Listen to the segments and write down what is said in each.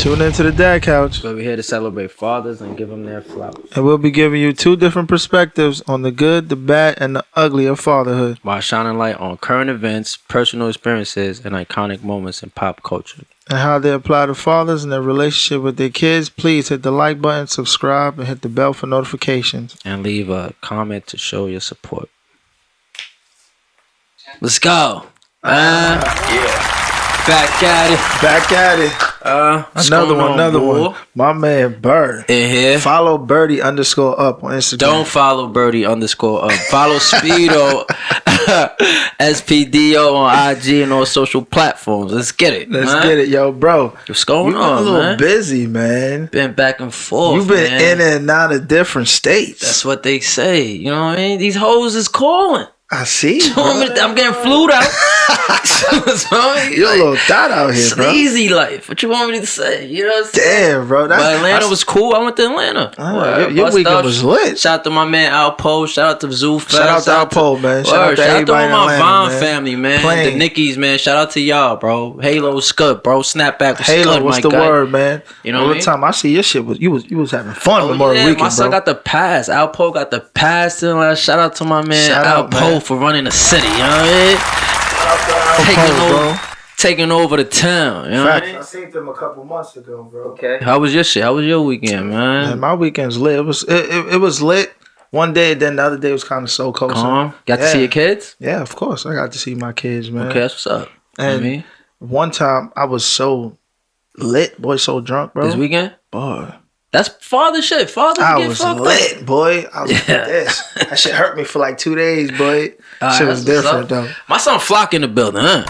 Tune into the Dad Couch. Where we're here to celebrate fathers and give them their flowers. And we'll be giving you two different perspectives on the good, the bad, and the ugly of fatherhood. While shining light on current events, personal experiences, and iconic moments in pop culture. And how they apply to fathers and their relationship with their kids. Please hit the like button, subscribe, and hit the bell for notifications. And leave a comment to show your support. Let's go. Back at it. Another one. My man Bird. In here. Follow Birdie_up on Instagram. Don't follow Birdie_up. Follow Speedo SPDO on IG and all social platforms. Let's get it. Let's get it, yo, bro. What's going on, a little man? busy, man. Been back and forth. You've been in and out of different states. That's what they say. You know what I mean? These hoes is calling. I see. I'm getting flued out. You're a little thot out here, bro. Easy life. What you want me to say? You know what I'm saying? Damn, bro. But Atlanta was cool. I went to Atlanta. Your weekend was lit. Shout out to my man Alpo. Shout out to Zoo Fest. Shout out to Alpo, man. Shout out to everybody in all my Atlanta, Vaughn family, man. Plain. The Nickies, man. Shout out to y'all, bro. Halo Scud, bro. Snapback was Halo, Scud, what's my the guy. word, man? You know all what the time I see your shit was you was having fun Memorial Weekend, my son bro. got the pass. Alpo got the pass. Shout out to my man Shout out, Alpo man. for running the city. You know what I mean? Taking over the town. You know what I mean? I seen them a couple months ago, bro. Okay. How was your shit? How was your weekend, man? Man, my weekend's lit. It was lit one day, then the other day was kind of so cold. Calm. Got to see your kids? Yeah, of course. I got to see my kids, man. Okay, that's what's up. And one time I was so lit, boy, so drunk, bro. This weekend? Boy. That's father shit. Father I was lit, up. Boy. I was like this. That shit hurt me for like 2 days, boy. Shit was different, though. My son Flock in the building, huh?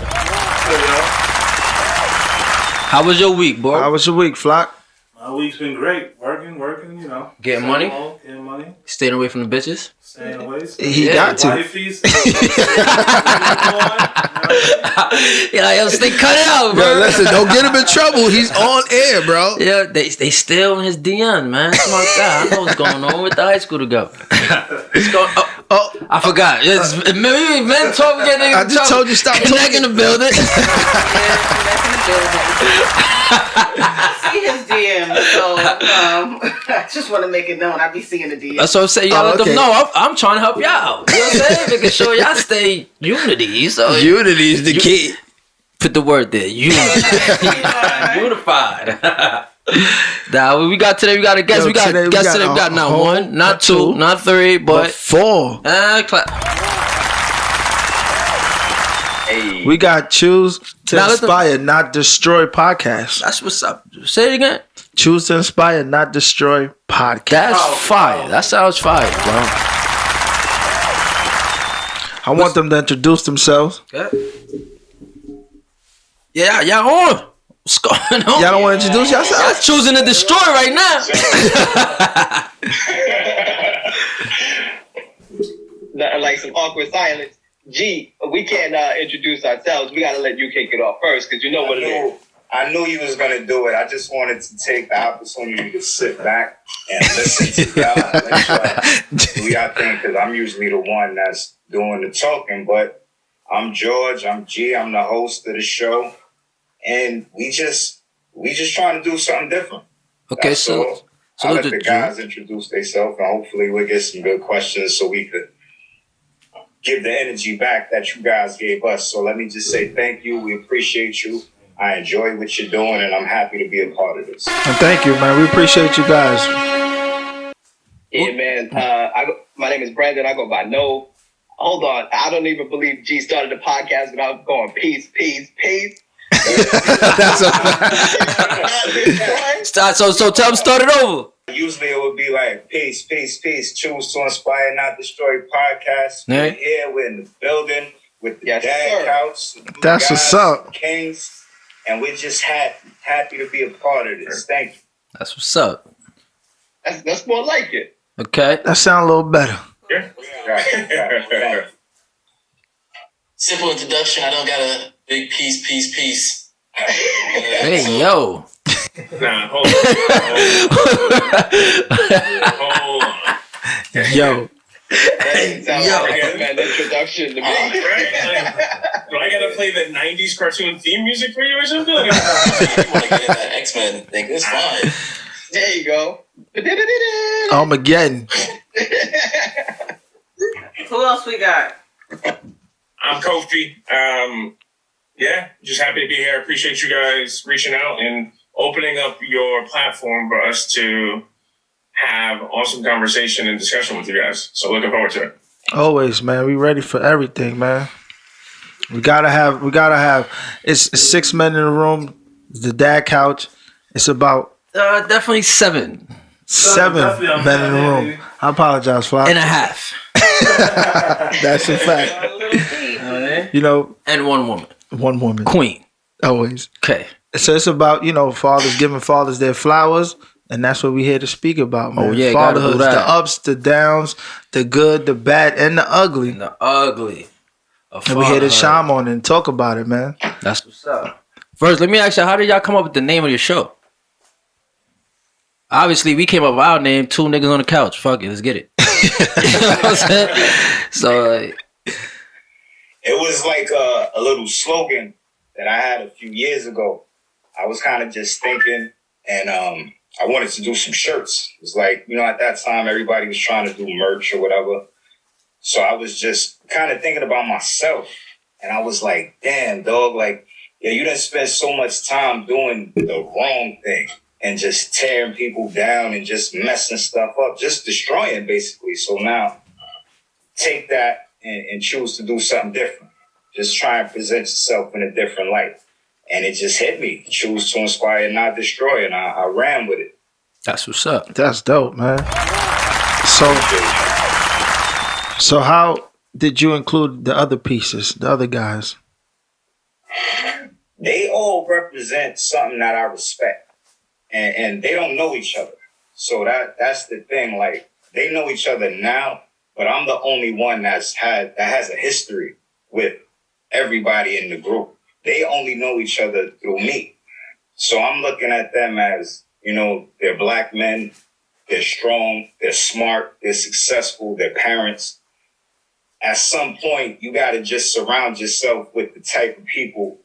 How was your week, boy? How was your week, Flock? My week's been great. Working, you know. Getting money? Getting money. Staying away from the bitches? Staying away. He got to. Wifeys. Yo, stay cut it out, bro. Yo, listen, don't get him in trouble. He's on air, bro. Yeah, they still in his DM, man. Smart guy. I know what's going on with the high school together. I forgot. Men talk. I just told you stop talking. The building. I see his DM, so I just want to make it known I be seeing the DM. That's what I'm saying. Y'all let them know I'm trying to help y'all out. You know what I'm saying? Making sure y'all stay unity. So unity is the key. Put the word there. Unity. Unified. Now we got today. We got a guest. Yo, we got guests today. We got not one, not two, not three, but 4. Clap. Hey. We got Choose to Inspire, Not Destroy podcast. That's what's up. Say it again. Choose to Inspire, Not Destroy podcast. That's fire. That sounds fire, bro. I want them to introduce themselves. Okay. Yeah, y'all on. What's going on? Y'all don't want to introduce yourselves? Y'all choosing to destroy right now. Like some awkward silence. G, we can't introduce ourselves. We gotta let you kick it off first, because you know what it is. I knew you was gonna do it. I just wanted to take the opportunity to sit back and listen to y'all and let y'all do y'all thing, because I'm usually the one that's doing the talking. But I'm George. I'm G. I'm the host of the show, and we just trying to do something different. Okay, that's so I'll let the guys introduce themselves, and hopefully we'll get some good questions so we could give the energy back that you guys gave us. So let me just say thank you. We appreciate you. I enjoy what you're doing, and I'm happy to be a part of this. And thank you, man. We appreciate you guys. Yeah, man. My name is Brandon. I go by No. Hold on. I don't even believe G started the podcast without going peace. That's a fact. So tell them start it over. Usually it would be like peace. Choose to Inspire, Not Destroy podcast. Yeah. We're here. We're in the building with the Dad Couch. That's what's up. Kings. And we're just happy to be a part of this. Thank you. That's what's up. That's more like it. Okay. That sounds a little better. Yeah. Right. Simple introduction. I don't got a big peace. Hey, yo. Nah, hold on. Yo. That sounds like a man introduction to me. Do I gotta play the '90s cartoon theme music for you or something? Like, You want to get in that X-Men thing? It's fine. There you go. Armageddon. Who else we got? I'm Kofi. Yeah, just happy to be here. Appreciate you guys reaching out and opening up your platform for us to have awesome conversation and discussion with you guys. So looking forward to it. Always, man. We ready for everything, man. We gotta have. It's 6 men in the room. It's the dad couch. It's about Definitely 7 7 definitely men in the room. baby. I apologize, Fly. and a half. That's a fact. A little deep. You know, And 1 woman. one woman. Queen. Always. Okay. So it's about, fathers giving fathers their flowers, and that's what we're here to speak about, man. Oh, yeah, gotta do fatherhood, that. the ups, the downs, the good, the bad, and the ugly. And the ugly. And we're here to shine on it and talk about it, man. That's what's up. First, let me ask you, how did y'all come up with the name of your show? Obviously, we came up with our name, 2 Niggas on the Couch. Fuck it, let's get it. You know what I'm saying? So, It was like a little slogan that I had a few years ago. I was kind of just thinking, and I wanted to do some shirts. It was like, at that time, everybody was trying to do merch or whatever. So I was just kind of thinking about myself. And I was like, damn, dog, like, yeah, you done spent so much time doing the wrong thing and just tearing people down and just messing stuff up, just destroying, basically. So now take that and choose to do something different. Just try and present yourself in a different light. And it just hit me. Choose to inspire, not destroy. And I ran with it. that's what's up. That's dope, man. So how did you include the other pieces, the other guys? They all represent something that I respect. And they don't know each other. So that's the thing. Like, they know each other now, but I'm the only one that has a history with everybody in the group. They only know each other through me. So I'm looking at them as, they're black men, they're strong, they're smart, they're successful, they're parents. At some point, you got to just surround yourself with the type of people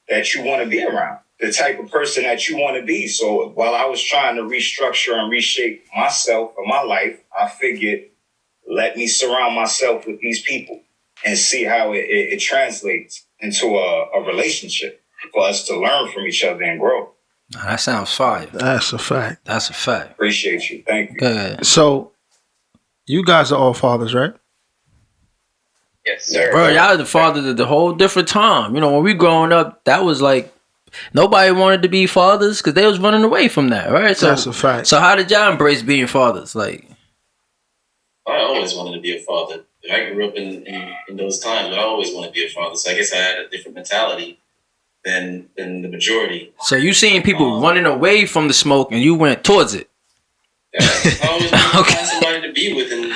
that you want to be around, the type of person that you want to be. So while I was trying to restructure and reshape myself and my life, I figured, let me surround myself with these people and see how it translates into a relationship for us to learn from each other and grow. That sounds fire. That's a fact. That's a fact. Appreciate you. Thank you. Good. So you guys are all fathers, right? Yes, sir. Bro, y'all the father of the whole different time. When we growing up, that was like, nobody wanted to be fathers because they was running away from that, right? So, That's a fact. So how did y'all embrace being fathers? Like, I always wanted to be a father. I grew up in those times. I always wanted to be a father. So I guess I had a different mentality than the majority. so you seen people running away from the smoke and you went towards it. Yeah, I always wanted to find somebody to be with and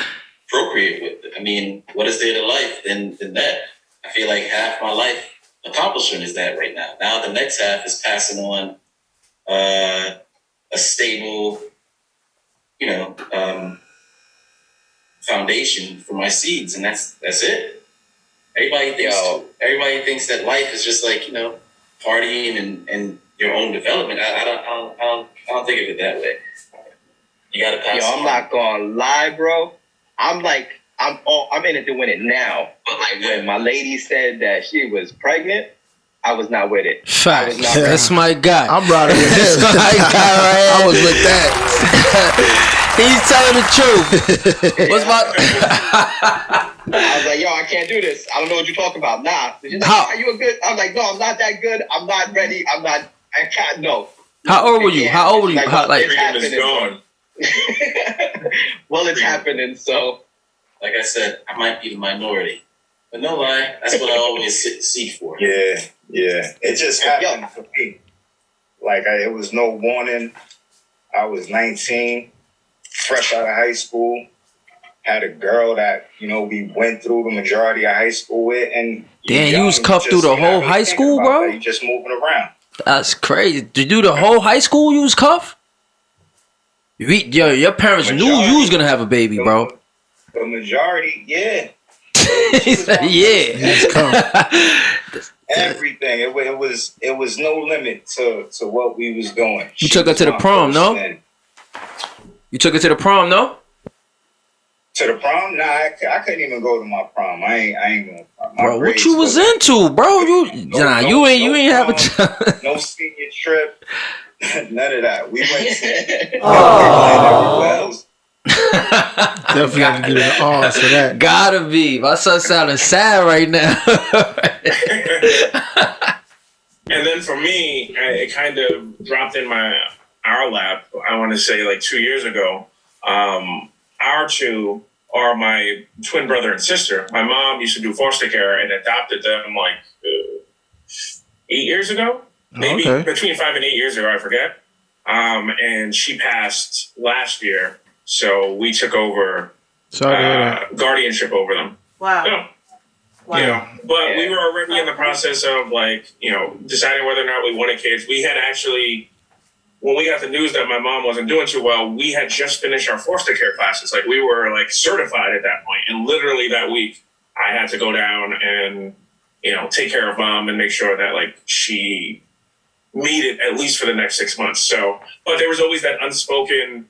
procreate with. I mean, what is there to life than that? I feel like half my life accomplishment is that right now. Now the next half is passing on a stable, foundation for my seeds, and that's it. Everybody thinks that life is just like partying and your own development. I don't think of it that way. You gotta pass. I'm not gonna lie, bro. I'm in it to win it now. But like when my lady said that she was pregnant, I was not with it. Facts. That's my guy. I'm riding with him. That's my guy right I here. was with that. He's telling the truth. What's my? I was like, yo, I can't do this. I don't know what you're talking about. Nah. She's like, How? are you a good? I was like, no, I'm not that good. I'm not ready. I can't. No. How old were you? How old were you? Like, How, like, it's Freedom is happening. gone. Well, it's happening. So Like I said, I might be the minority, but no lie, that's what I always seek for. Yeah. It just happened for me. Like, it was no warning. I was 19, fresh out of high school. Had a girl that, we went through the majority of high school with. And Damn, you was cuffed through the whole high school, bro? You just moving around. that's crazy. Did you do the whole high school? You was cuffed. Your parents knew you was gonna have a baby, bro. The majority, yeah. He said, yeah. He's come. everything. It was no limit to what we was doing. You took her to the prom, no? You took her to the prom, no? To the prom? Nah, I couldn't even go to my prom. I ain't going to prom. Bro, what you was into, bro? You ain't have a no senior trip. None of that. We went to everywhere else. Definitely have to give it an R for that. Gotta be. My son sounding sad right now. And then for me, it kind of dropped in our lap. I want to say like 2 years ago. Our two are my twin brother and sister. My mom used to do foster care and adopted them like 8 years ago, maybe between 5 and 8 years ago. I forget. And she passed last year. So we took over guardianship over them. Wow. Wow. You know, but we were already in the process of deciding whether or not we wanted kids. We had actually, when we got the news that my mom wasn't doing too well, we had just finished our foster care classes. Like we were certified at that point. And literally that week I had to go down and, take care of mom and make sure that she made it at least for the next 6 months. So, but there was always that unspoken.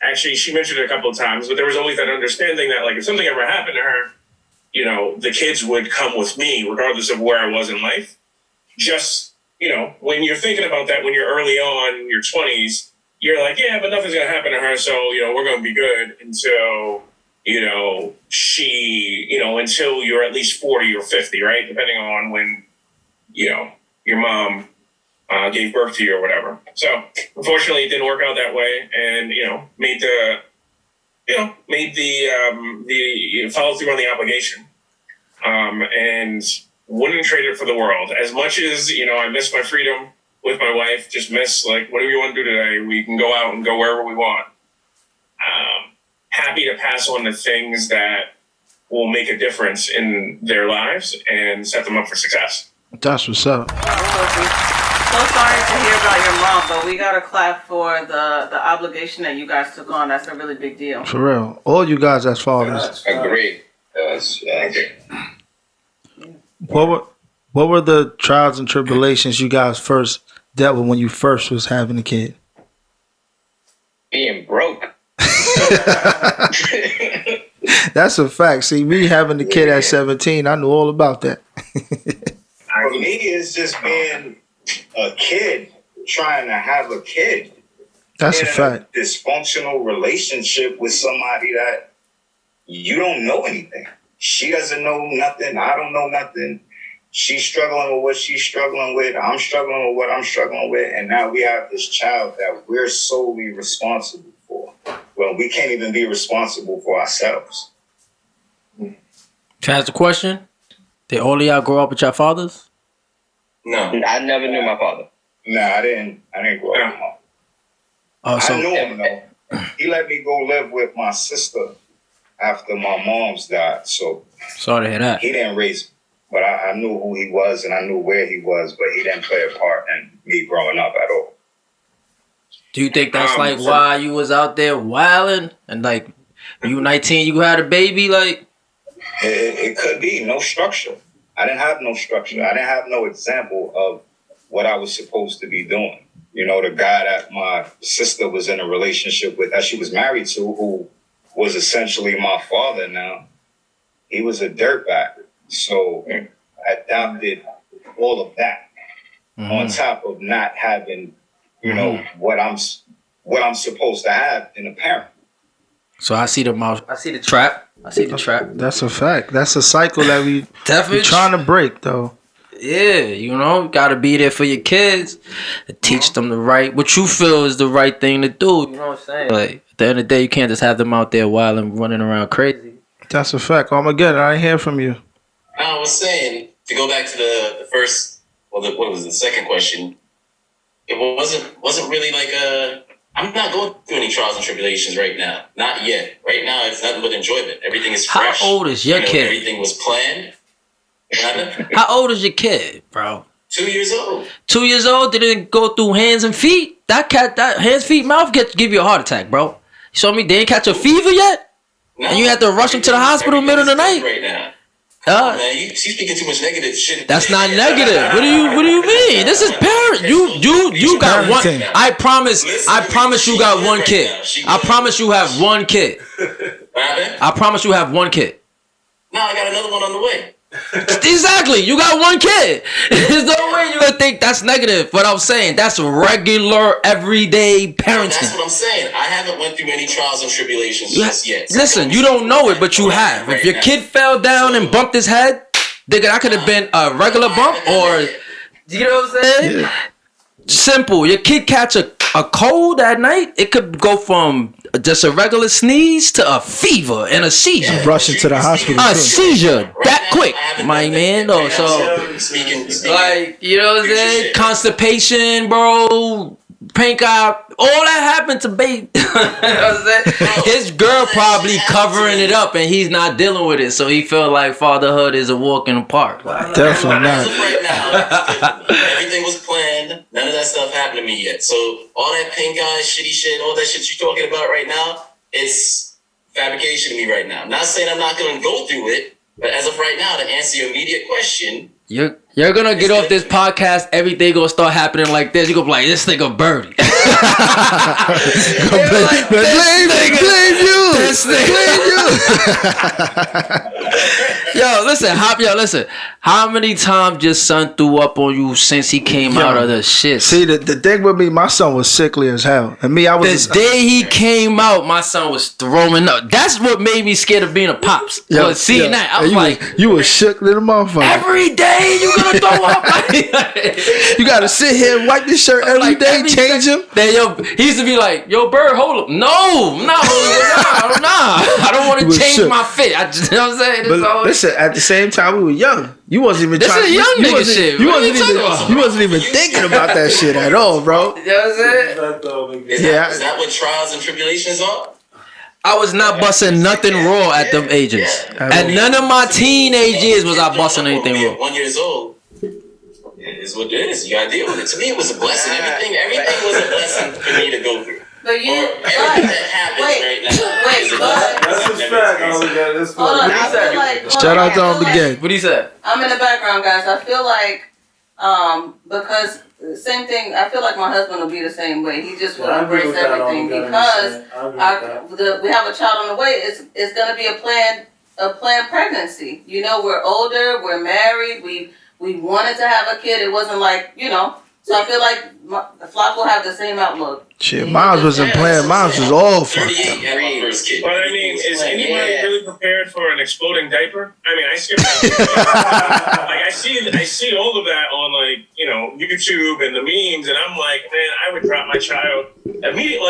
Actually, she mentioned it a couple of times, but there was always that understanding that, if something ever happened to her, the kids would come with me, regardless of where I was in life. Just, when you're thinking about that, when you're early on in your 20s, you're like, yeah, but nothing's going to happen to her, so, we're going to be good until, until you're at least 40 or 50, right? Depending on when, your mom gave birth to you or whatever. So unfortunately it didn't work out that way, and made the follow through on the obligation, and wouldn't trade it for the world. As much as I miss my freedom with my wife, just miss whatever you want to do today, we can go out and go wherever we want. Happy to pass on the things that will make a difference in their lives and set them up for success. That's what's up. So sorry to hear about your mom, but we gotta clap for the obligation that you guys took on. That's a really big deal. For real. All you guys as fathers. Agreed. What were the trials and tribulations you guys first dealt with when you first was having a kid? Being broke. That's a fact. See, me having a kid at 17, I knew all about that. For me, it's just being a kid trying to have a kid. That's a fact. A dysfunctional relationship with somebody that you don't know anything. She doesn't know nothing. I don't know nothing. She's struggling with what she's struggling with. I'm struggling with what I'm struggling with. And now we have this child that we're solely responsible for. Well, we can't even be responsible for ourselves. Can I ask a question? Did all of y'all grow up with your fathers? No, I never knew my father. No, I didn't grow up with him. I knew him though. He let me go live with my sister after my mom's died. So sorry to hear that. He didn't raise me, but I knew who he was and I knew where he was, but he didn't play a part in me growing up at all. Do you think that's why you was out there wilding and when you were 19 you had a baby It could be no structure. I didn't have no structure. I didn't have no example of what I was supposed to be doing. The guy that my sister was in a relationship with, that she was married to, who was essentially my father now, he was a dirtbag. So I adopted all of that on top of not having, what I'm supposed to have in a parent. So I see the trap. That's a fact. That's a cycle that we definitely trying to break, though. Yeah, gotta be there for your kids to teach them what you feel is the right thing to do. You know what I'm saying? At the end of the day, you can't just have them out there wild and running around crazy. That's a fact. Armageddon, I ain't hear from you. I was saying, to go back to the first, what was the second question? It wasn't really I'm not going through any trials and tribulations right now. Not yet. Right now, it's nothing but enjoyment. Everything is fresh. How old is your kid? Everything was planned. How old is your kid, bro? 2 years old. 2 years old? Did it go through hands and feet? That hands, feet, mouth give you a heart attack, bro. You saw me? They ain't catch a fever yet? No. And you had to rush him to the hospital middle of the night? Right now. Man, you speaking too much negative shit. That's not negative. What do you mean? This is parent. You got one. Parenting. I promise you got one kid. I promise you have one kid. I promise you have one kid. No, I got another one on the way. Exactly. You got one kid. There's no way you would think that's negative. What I'm saying, that's regular, everyday parenting. That's what I'm saying. I haven't went through any trials and tribulations just yet. So Listen, you don't know it, but you have. If your kid fell down and bumped his head, nigga, that could have been a regular bump, or you know what I'm saying? Yeah. Simple. Your kid catch a cold at night, it could go from just a regular sneeze to a fever and a seizure. Rushing to the hospital. A seizure that quick, my man. Though, so speaking, like, you know what I'm saying? Constipation, bro. Pink eye, all that happened to baby. You know what I'm saying? His girl probably covering it up, and he's not dealing with it, so he felt like fatherhood is a walk in the park. Like, definitely not. Right now, everything was planned. None of that stuff happened to me yet. So all that pink eye, shitty shit, all that shit you're talking about right now, it's fabrication to me right now. I'm not saying I'm not going to go through it, but as of right now, to answer your immediate question. You're gonna get off this podcast, everything gonna start happening like this. You're gonna be like, this nigga Birdie. Blame you. Yo, listen. How many times your son threw up on you since he came out of the shit? See, the thing with me, my son was sickly as hell. And me, I was... The day he came out, my son was throwing up. That's what made me scared of being a pops. Seeing that, I was like... You was shook little motherfucker. Every day you gonna throw up. You gotta sit here and wipe your shirt every day, change him. Then he used to be like, yo, Bird, hold up. No, nah. I don't want to change my fit. I just, you know what I'm saying? But listen, at the same time, we were young. You wasn't even trying. This is young nigga shit. You wasn't even thinking about that shit at all, bro. You know what I'm saying? Is that what trials and tribulations are? I was not busting nothing raw at them ages. At none of my teenage years was I busting anything raw. 1 year old. It is what it is. You gotta deal with it. To me, it was a blessing. Everything was a blessing for me to go through. But you, everything that happens right now. That's a fact. Hold on, I feel like shout out to him again. What he said? I'm in the background, guys. I feel like because same thing. I feel like my husband will be the same way. He just will embrace everything because we have a child on the way. It's gonna be a planned pregnancy. You know, we're older. We're married. We wanted to have a kid. It wasn't like, you know. So I feel like Flock will have the same outlook. Shit, mine wasn't planned. Mine was all fucked up. But I mean, is anybody really prepared for an exploding diaper? I mean, I skip that. Like I see all of that on like, you know, YouTube and the memes, and I'm like, man, I would drop my child immediately.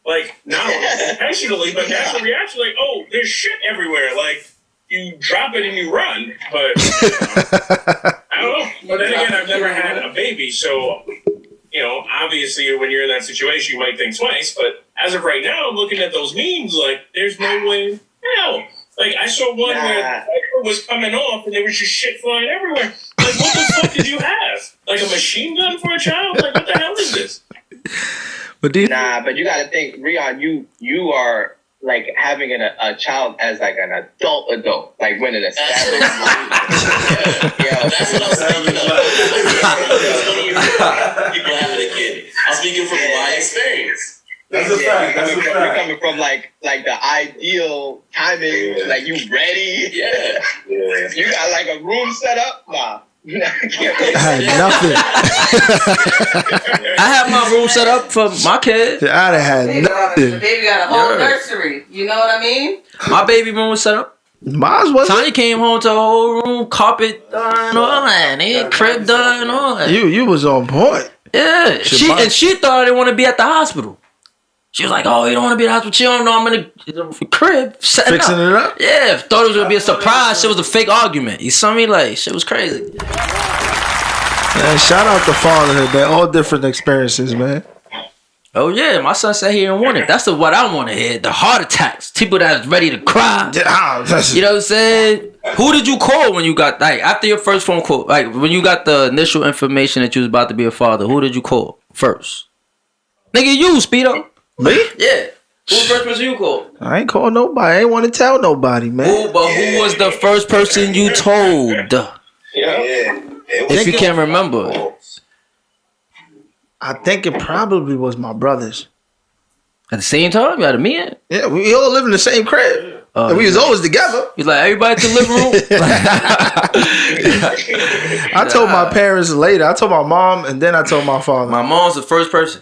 Like not intentionally, but as a reaction, like, oh, there's shit everywhere. Like you drop it and you run, but. I don't know. But then again, I've never had a baby, so, you know, obviously when you're in that situation, you might think twice. But as of right now, I'm looking at those memes, like, there's no way in hell. Like, I saw one where the diaper was coming off and there was just shit flying everywhere. Like, what the fuck did you have? Like a machine gun for a child? Like, what the hell is this? But you gotta think, Rion, you are... like having a child as like an adult, like when an established. That's what I'm speaking of. People having a kid. I'm speaking from my experience. That's a fact. You're coming from like the ideal timing, like you ready. Yeah. You got like a room set up. Nah. I had nothing. I had my room set up for my kid. I had nothing. The baby got a whole nursery. You know what I mean? My baby room was set up. Mine was. Tanya came home to a whole room, carpet done, all that, crib done, all that. You was on point. Yeah, she thought I didn't want to be at the hospital. She was like, "Oh, you don't want to be at the hospital? She don't know I'm in the crib fixing it up." Yeah, thought it was gonna be a surprise. It was a fake argument. You saw me like shit was crazy. Man, shout out to fatherhood, man. All different experiences, man. Oh yeah, my son said he didn't want it. That's what I want to hear. The heart attacks, people that's ready to cry. You know what I'm saying? Who did you call when you got like after your first phone call? Like when you got the initial information that you was about to be a father, who did you call first? Nigga, you Speedo. Me? Yeah. Who's the first person you called? I ain't call nobody. I ain't want to tell nobody, man. Who was the first person you told? If you can't remember. I think it probably was my brothers. At the same time? You had a meeting? Yeah, we all live in the same crib. And we was always together. He's like, everybody at the living room? I told my parents later. I told my mom, and then I told my father. My mom's the first person.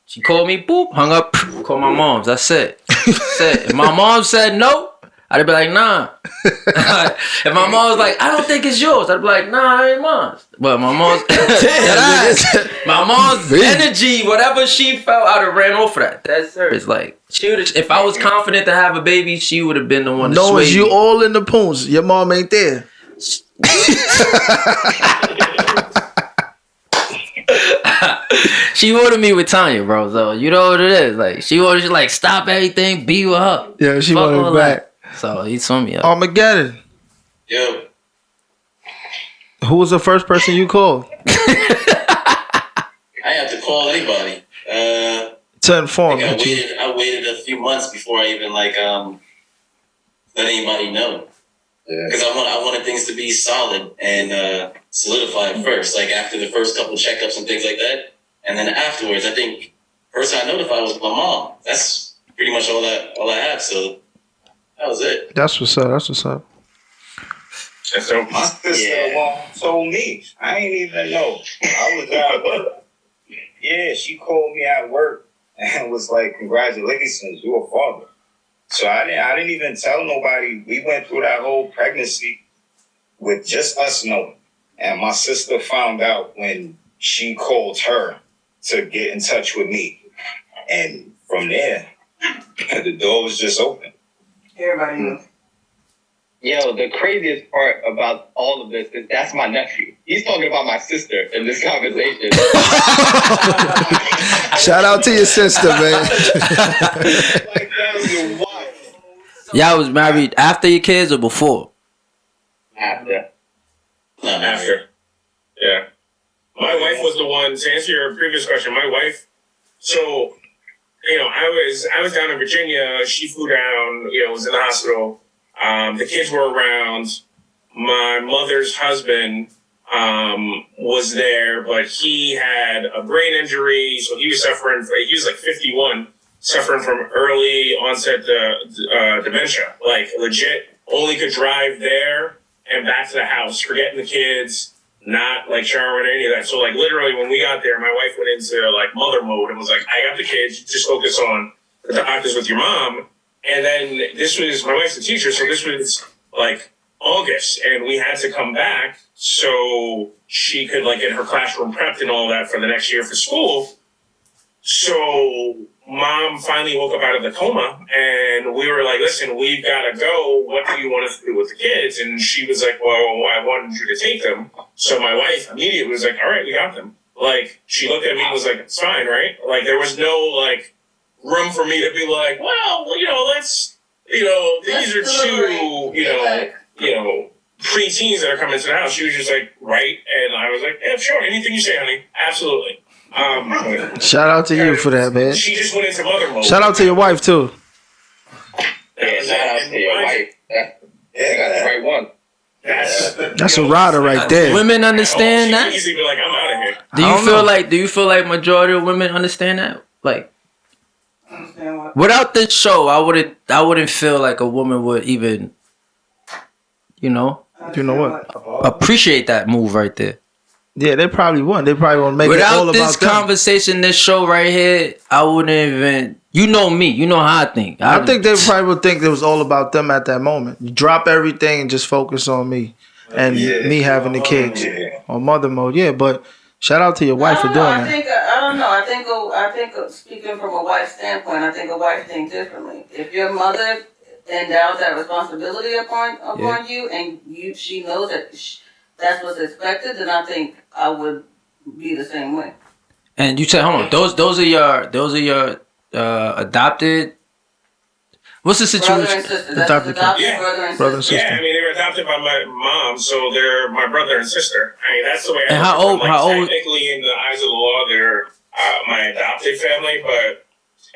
She called me, boop, hung up, called my mom's. That's it. If my mom said no, I'd be like, nah. If my mom was like, I don't think it's yours, I'd be like, nah, it ain't mine. But my mom's my mom's energy, whatever she felt, I'd have ran off of that. That's her. It's like, she would. If I was confident to have a baby, she would have been the one to sway Knowing you me. all in the poons, your mom ain't there. She ordered me with Tanya, bro. So you know what it is. Like she ordered, like stop everything, be with her. Yeah, she Fuck wanted all it back. that. So he told me up. Armageddon. Yo, Who was the first person you called I have to call anybody. to inform I you? I waited a few months before I even let anybody know. Because I wanted things to be solid and solidified first. Like after the first couple checkups and things like that, and then afterwards, I think first I notified was my mom. That's pretty much all I have. So that was it. That's what's up. That's what's up. So my sister told me. I ain't even know. I was at work. Yeah, she called me at work and was like, "Congratulations, you're a father." So I didn't even tell nobody. We went through that whole pregnancy with just us knowing. And my sister found out when she called her to get in touch with me. And from there, the door was just open. Everybody knew. Yo, the craziest part about all of this is that's my nephew. He's talking about my sister in this conversation. Shout out to your sister, man. Like, that was your wife. Y'all was married after your kids or before? After. After. Yeah. My wife was the one, to answer your previous question, my wife, so, I was down in Virginia, she flew down, was in the hospital. The kids were around. My mother's husband was there, but he had a brain injury, so he was suffering. He was like 51, suffering from early onset dementia. Like legit, only could drive there and back to the house, forgetting the kids, not like showering or any of that. So like literally, when we got there, my wife went into like mother mode and was like, "I got the kids. Just focus on the doctors with your mom." And then this was, my wife's a teacher, so this was like August, and we had to come back so she could like get her classroom prepped and all that for the next year for school. So mom finally woke up out of the coma, and we were like, "Listen, we've got to go. What do you want us to do with the kids?" And she was like, "Well, I wanted you to take them." So my wife immediately was like, "All right, we got them." Like, she looked at me and was like, "It's fine, right?" Like, there was no like room for me to be like, "Well, let's, these are two, preteens that are coming to the house." She was just like, "Right." And I was like, "Yeah, sure. Anything you say, honey. Absolutely." Shout out to you for that, man. She just went into mother mode. Shout out to your wife, too. Yeah, shout out to your wife. Yeah, you got the right one. That's a rider right there. Women understand that? She easily be like, "I'm out of here." Do you feel like majority of women understand that? Like, without this show, I wouldn't feel like a woman would even, You know what? appreciate that move right there. Yeah, they probably won't. They probably won't make it all Without about this them. conversation, this show right here, I wouldn't even. You know me. You know how I think. I think they probably would think it was all about them at that moment. You drop everything and just focus on me and me having the kids on mother mode. Yeah, but shout out to your wife for doing that. I don't know. I think speaking from a wife's standpoint, I think a wife thinks differently. If your mother endows that responsibility upon you, and she knows that that's what's expected, then I think I would be the same way. And you said, hold on, those are your adopted. What's the situation? Brother and sister. That's adopted brother and sister. Yeah, I mean, they were adopted by my mom, so they're my brother and sister. I mean, that's the way. And how old? Technically, in the eyes of the law, they're my adopted family, but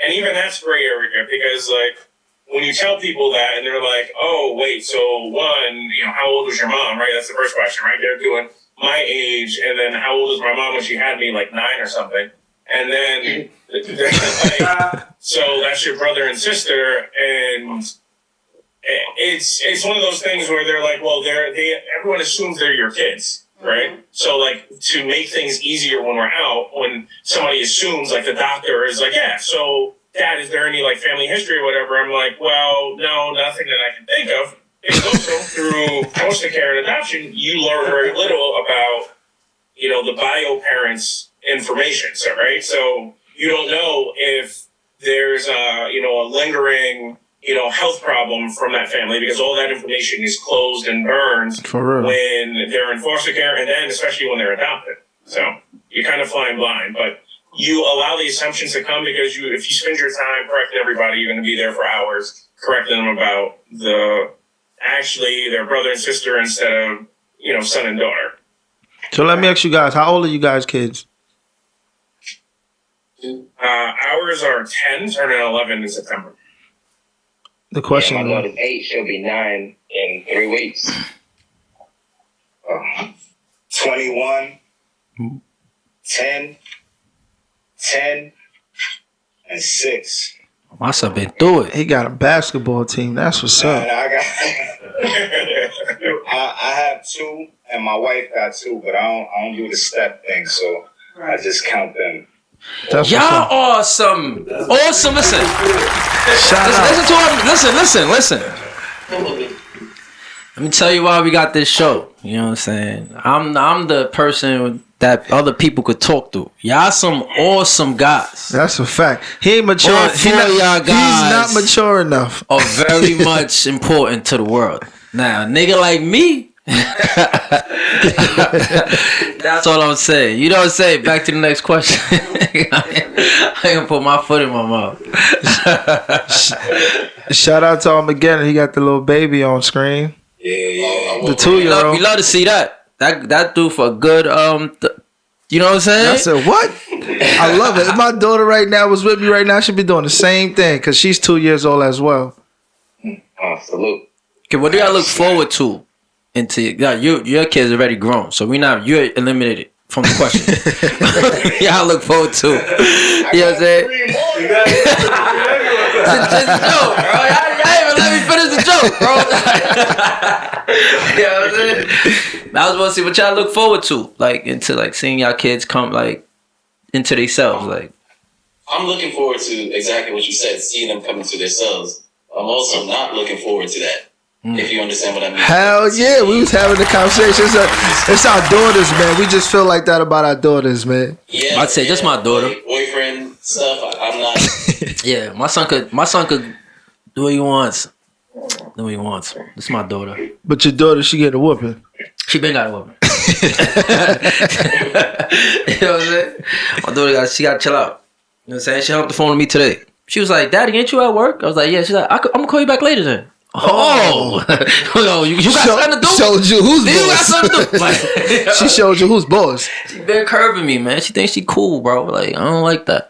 And even that's gray area because, like, when you tell people that and they're like, oh, wait, so one, how old was your mom, right? That's the first question, right? They're doing my age, and then how old was my mom when she had me, like 9 or something. And then, like, so that's your brother and sister, and it's one of those things where they're like, well, everyone assumes they're your kids, right? Mm-hmm. So, like, to make things easier when we're out, when somebody assumes, like, the doctor is like, yeah, so, Dad, is there any, like, family history or whatever? I'm like, well, no, nothing that I can think of. It's also through foster care and adoption, you learn very little about, the bio parents' information, so, right? So, you don't know if there's a lingering health problem from that family because all that information is closed and burned when they're in foster care and then especially when they're adopted. So you're kind of flying blind, but you allow the assumptions to come because if you spend your time correcting everybody, you're going to be there for hours correcting them about their brother and sister instead of, son and daughter. So let me ask you guys, how old are you guys kids? Ours are 10, turning 11 in September. The question. My daughter's 8. She'll be 9 in 3 weeks. 21, 10, and 6. My son been through it. He got a basketball team. That's what's up. I have 2, and my wife got 2, but I don't do the step thing, so I just count them. That's y'all awesome. Awesome. Listen. Listen. Let me tell you why we got this show. You know what I'm saying? I'm the person that other people could talk to. Y'all some awesome guys. That's a fact. He ain't mature. He's not mature enough. Are very much important to the world. Now, a nigga like me. That's all I'm saying. You know what I'm saying? Back to the next question. I ain't gonna put my foot in my mouth. Shout out to him again. He got the little baby on screen. Yeah. The 2-year-old. We love to see that. That dude for a good you know what I'm saying? I said what? I love it. If my daughter right now was with me right now, she'd be doing the same thing because she's 2 years old as well. Salute. Okay, what do y'all look forward to? Your kids already grown, so you're eliminated from the question. Y'all look forward to. You know what I'm saying? It's a joke, bro. Y'all even let me finish the joke, bro. You know what I'm saying? I was want to see what y'all look forward to, like into like seeing y'all kids come like into themselves, like. I'm looking forward to exactly what you said, seeing them come into themselves. I'm also not looking forward to that. If you understand what I mean. Hell yeah, we was having the conversation. It's our daughters, man. We just feel like that about our daughters, man. Yeah, I'd say just my daughter. Like boyfriend stuff. I'm not. Yeah, my son could do what he wants. Do what he wants. This is my daughter. But your daughter, she get a whooping. She been got a whooping. You know what I'm saying? My daughter she got to chill out. You know what I'm saying? She hung up the phone with me today. She was like, "Daddy, ain't you at work?" I was like, "Yeah." She's like, "I'm gonna call you back later then." Oh, you got something to do? Showed you who's boss. You got something to do? Like, she showed you who's boss. She been curving me, man. She thinks she cool, bro. Like, I don't like that.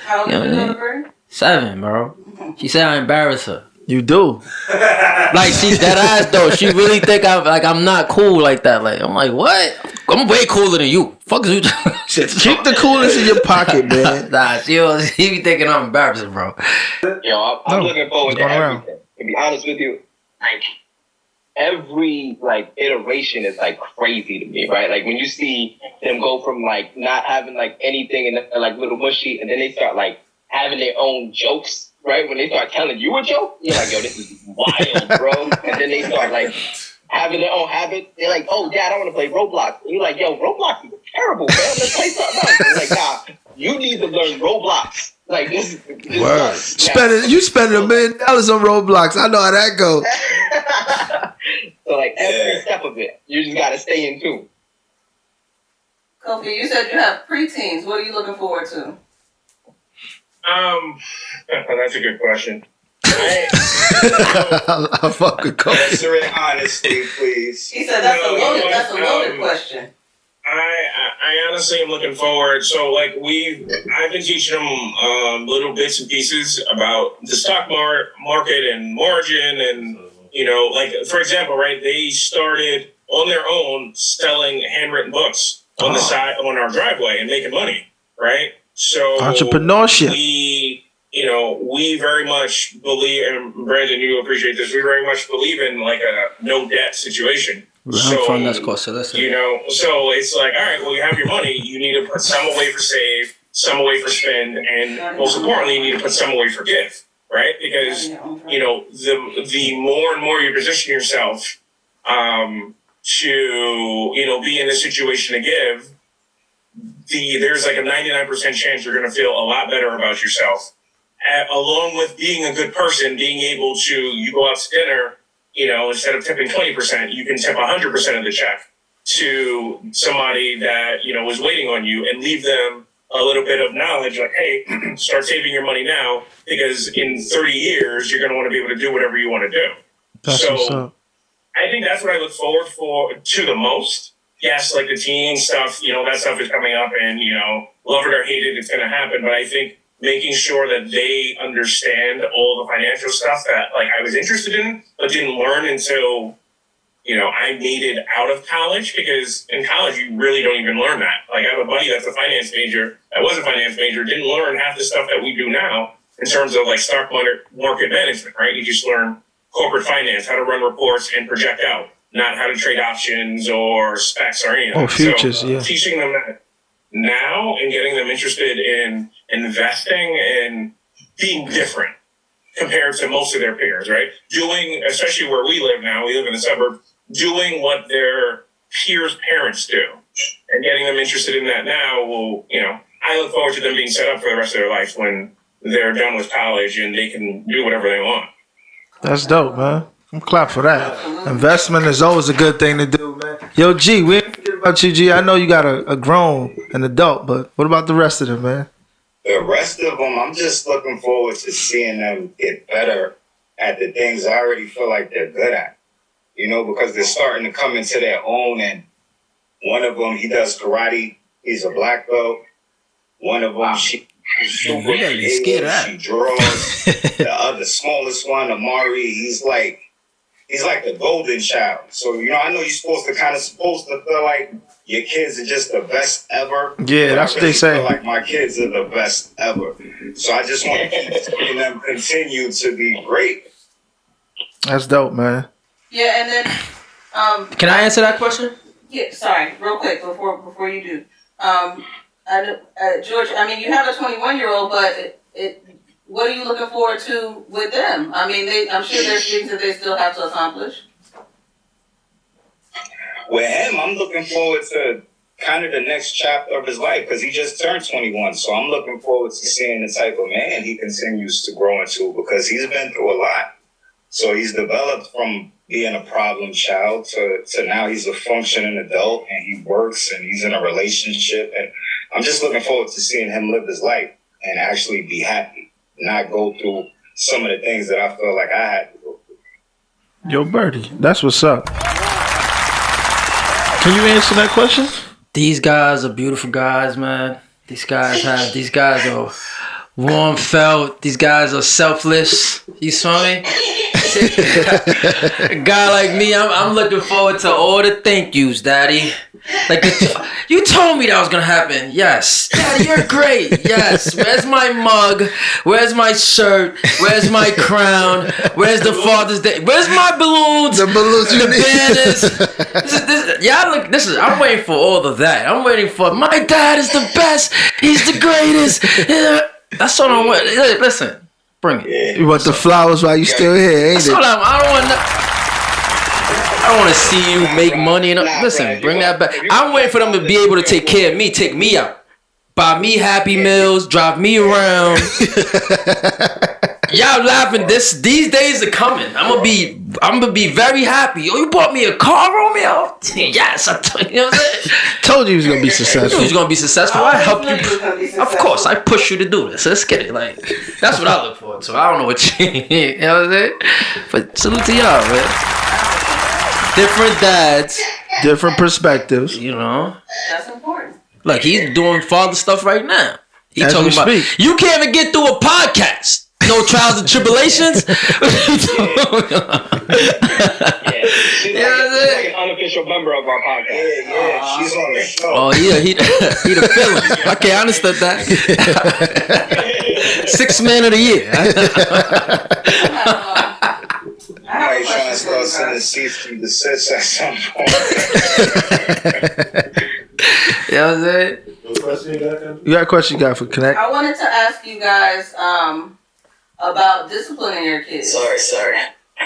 How old is your daughter? 7, bro. She said I embarrass her. You do. Like, she's dead ass though. She really think I'm not cool like that. Like, I'm like, what? I'm way cooler than you. Fuck is you? Keep the coolness in your pocket, man. Nah, she be thinking I'm embarrassing, bro. Yo, I'm looking forward to everything. To be honest with you, like every iteration is like crazy to me, right? Like when you see them go from like not having like anything and they're like little mushy, and then they start like having their own jokes, right? When they start telling you a joke, you're like, yo, this is wild, bro. And then they start like having their own habits. They're like, oh, Dad, I want to play Roblox. And you're like, yo, Roblox is terrible, man. Let's play something else. And like, nah, you need to learn Roblox. Like this word. You spending $1 million on Roblox. I know how that goes. So like every step of it, you just gotta stay in tune. Kofi, you said you have preteens. What are you looking forward to? That's a good question. I fucking Kofi. Answer it honestly, please. He said that's a loaded question. I honestly am looking forward. So like I've been teaching them little bits and pieces about the stock market and margin, and like for example, right? They started on their own selling handwritten books on the side on our driveway and making money, right? So entrepreneurship. We very much believe, and Brandon, you appreciate this. We very much believe in like a no debt situation. I'm from West Coast, so so it's like, all right, well, you have your money. You need to put some away for save, some away for spend, and most importantly, you need to put some away for give, right? Because the more and more you position yourself to be in a situation to give, there's like a 99% chance you're going to feel a lot better about yourself. Along with being a good person, being able to, you go out to dinner, instead of tipping 20%, you can tip 100% of the check to somebody that, was waiting on you, and leave them a little bit of knowledge like, hey, start saving your money now, because in 30 years, you're going to want to be able to do whatever you want to do. So I think that's what I look forward to the most. Yes, like the teen stuff, that stuff is coming up, and, love it or hate it, it's going to happen. But I think making sure that they understand all the financial stuff that like I was interested in, but didn't learn until, I made it out of college, because in college, you really don't even learn that. Like I have a buddy that's a finance major, that was a finance major, didn't learn half the stuff that we do now in terms of like stock market management, right? You just learn corporate finance, how to run reports and project out, not how to trade options or specs or anything. Futures, so, teaching them that now and getting them interested in investing and being different compared to most of their peers, right? Doing, especially where we live now, we live in the suburb, doing what their peers' parents do and getting them interested in that now will, I look forward to them being set up for the rest of their life when they're done with college and they can do whatever they want. That's dope, man. I'm clap for that. Investment is always a good thing to do, man. Yo, G, we ain't forget about you, G. I know you got a grown, an adult, but what about the rest of them, man? The rest of them, I'm just looking forward to seeing them get better at the things I already feel like they're good at. Because they're starting to come into their own. And one of them, he does karate. He's a black belt. One of them, she's super creative. She draws. The smallest one, Amari, he's like the golden child. So, I know you're supposed to feel like your kids are just the best ever. Yeah, that's what they say. I feel like my kids are the best ever. So I just want to keep seeing them continue to be great. That's dope, man. Yeah, and then can I answer that question? Yeah, sorry, real quick before you do. George, you have a 21-year-old, but what are you looking forward to with them? I'm sure there's things that they still have to accomplish. With him, I'm looking forward to kind of the next chapter of his life, because he just turned 21. So I'm looking forward to seeing the type of man he continues to grow into, because he's been through a lot. So he's developed from being a problem child to now he's a functioning adult, and he works and he's in a relationship. And I'm just looking forward to seeing him live his life and actually be happy, not go through some of the things that I feel like I had to go through. Yo, Birdie, that's what's up. Can you answer that question? These guys are beautiful guys, man. These guys are warm felt. These guys are selfless. You saw me? A guy like me, I'm looking forward to all the thank yous, Daddy. Like you told me that was gonna happen. Yes, Daddy, you're great. Yes. Where's my mug? Where's my shirt? Where's my crown? Where's the Father's Day? Where's my balloons? The balloons, the banners. I'm waiting for all of that. I'm waiting for my dad is the best. He's the greatest. That's what I want. Listen. Bring it. You want the flowers while you still here, ain't it? I don't want to see you make money. Listen, bring that back. I'm waiting for them to be able to take care of me, take me out, buy me Happy Meals, drive me around. Y'all laughing. These days are coming. I'm gonna be very happy. Oh, you bought me a car, Romeo? Yes, you know what I'm saying? Told you he was gonna be successful. You was gonna be successful. I helped you. Of course, I push you to do this. Let's get it. Like that's what I look forward to. I don't know what you know what I'm saying? But salute to y'all, man. different dads, different perspectives. You know, that's important. Look, he's doing father stuff right now. He's As talking we about speak. you can't even get through a podcast. No trials and tribulations. She's like an unofficial member of our podcast. Yeah, she's on the show. Oh yeah, he the villain. Okay, I understood that. 6th man of the year. Somebody trying to start sending cease to desist at some point. You know what I'm saying? You got a question you got for Connect? I wanted to ask you guys about disciplining your kids. Sorry.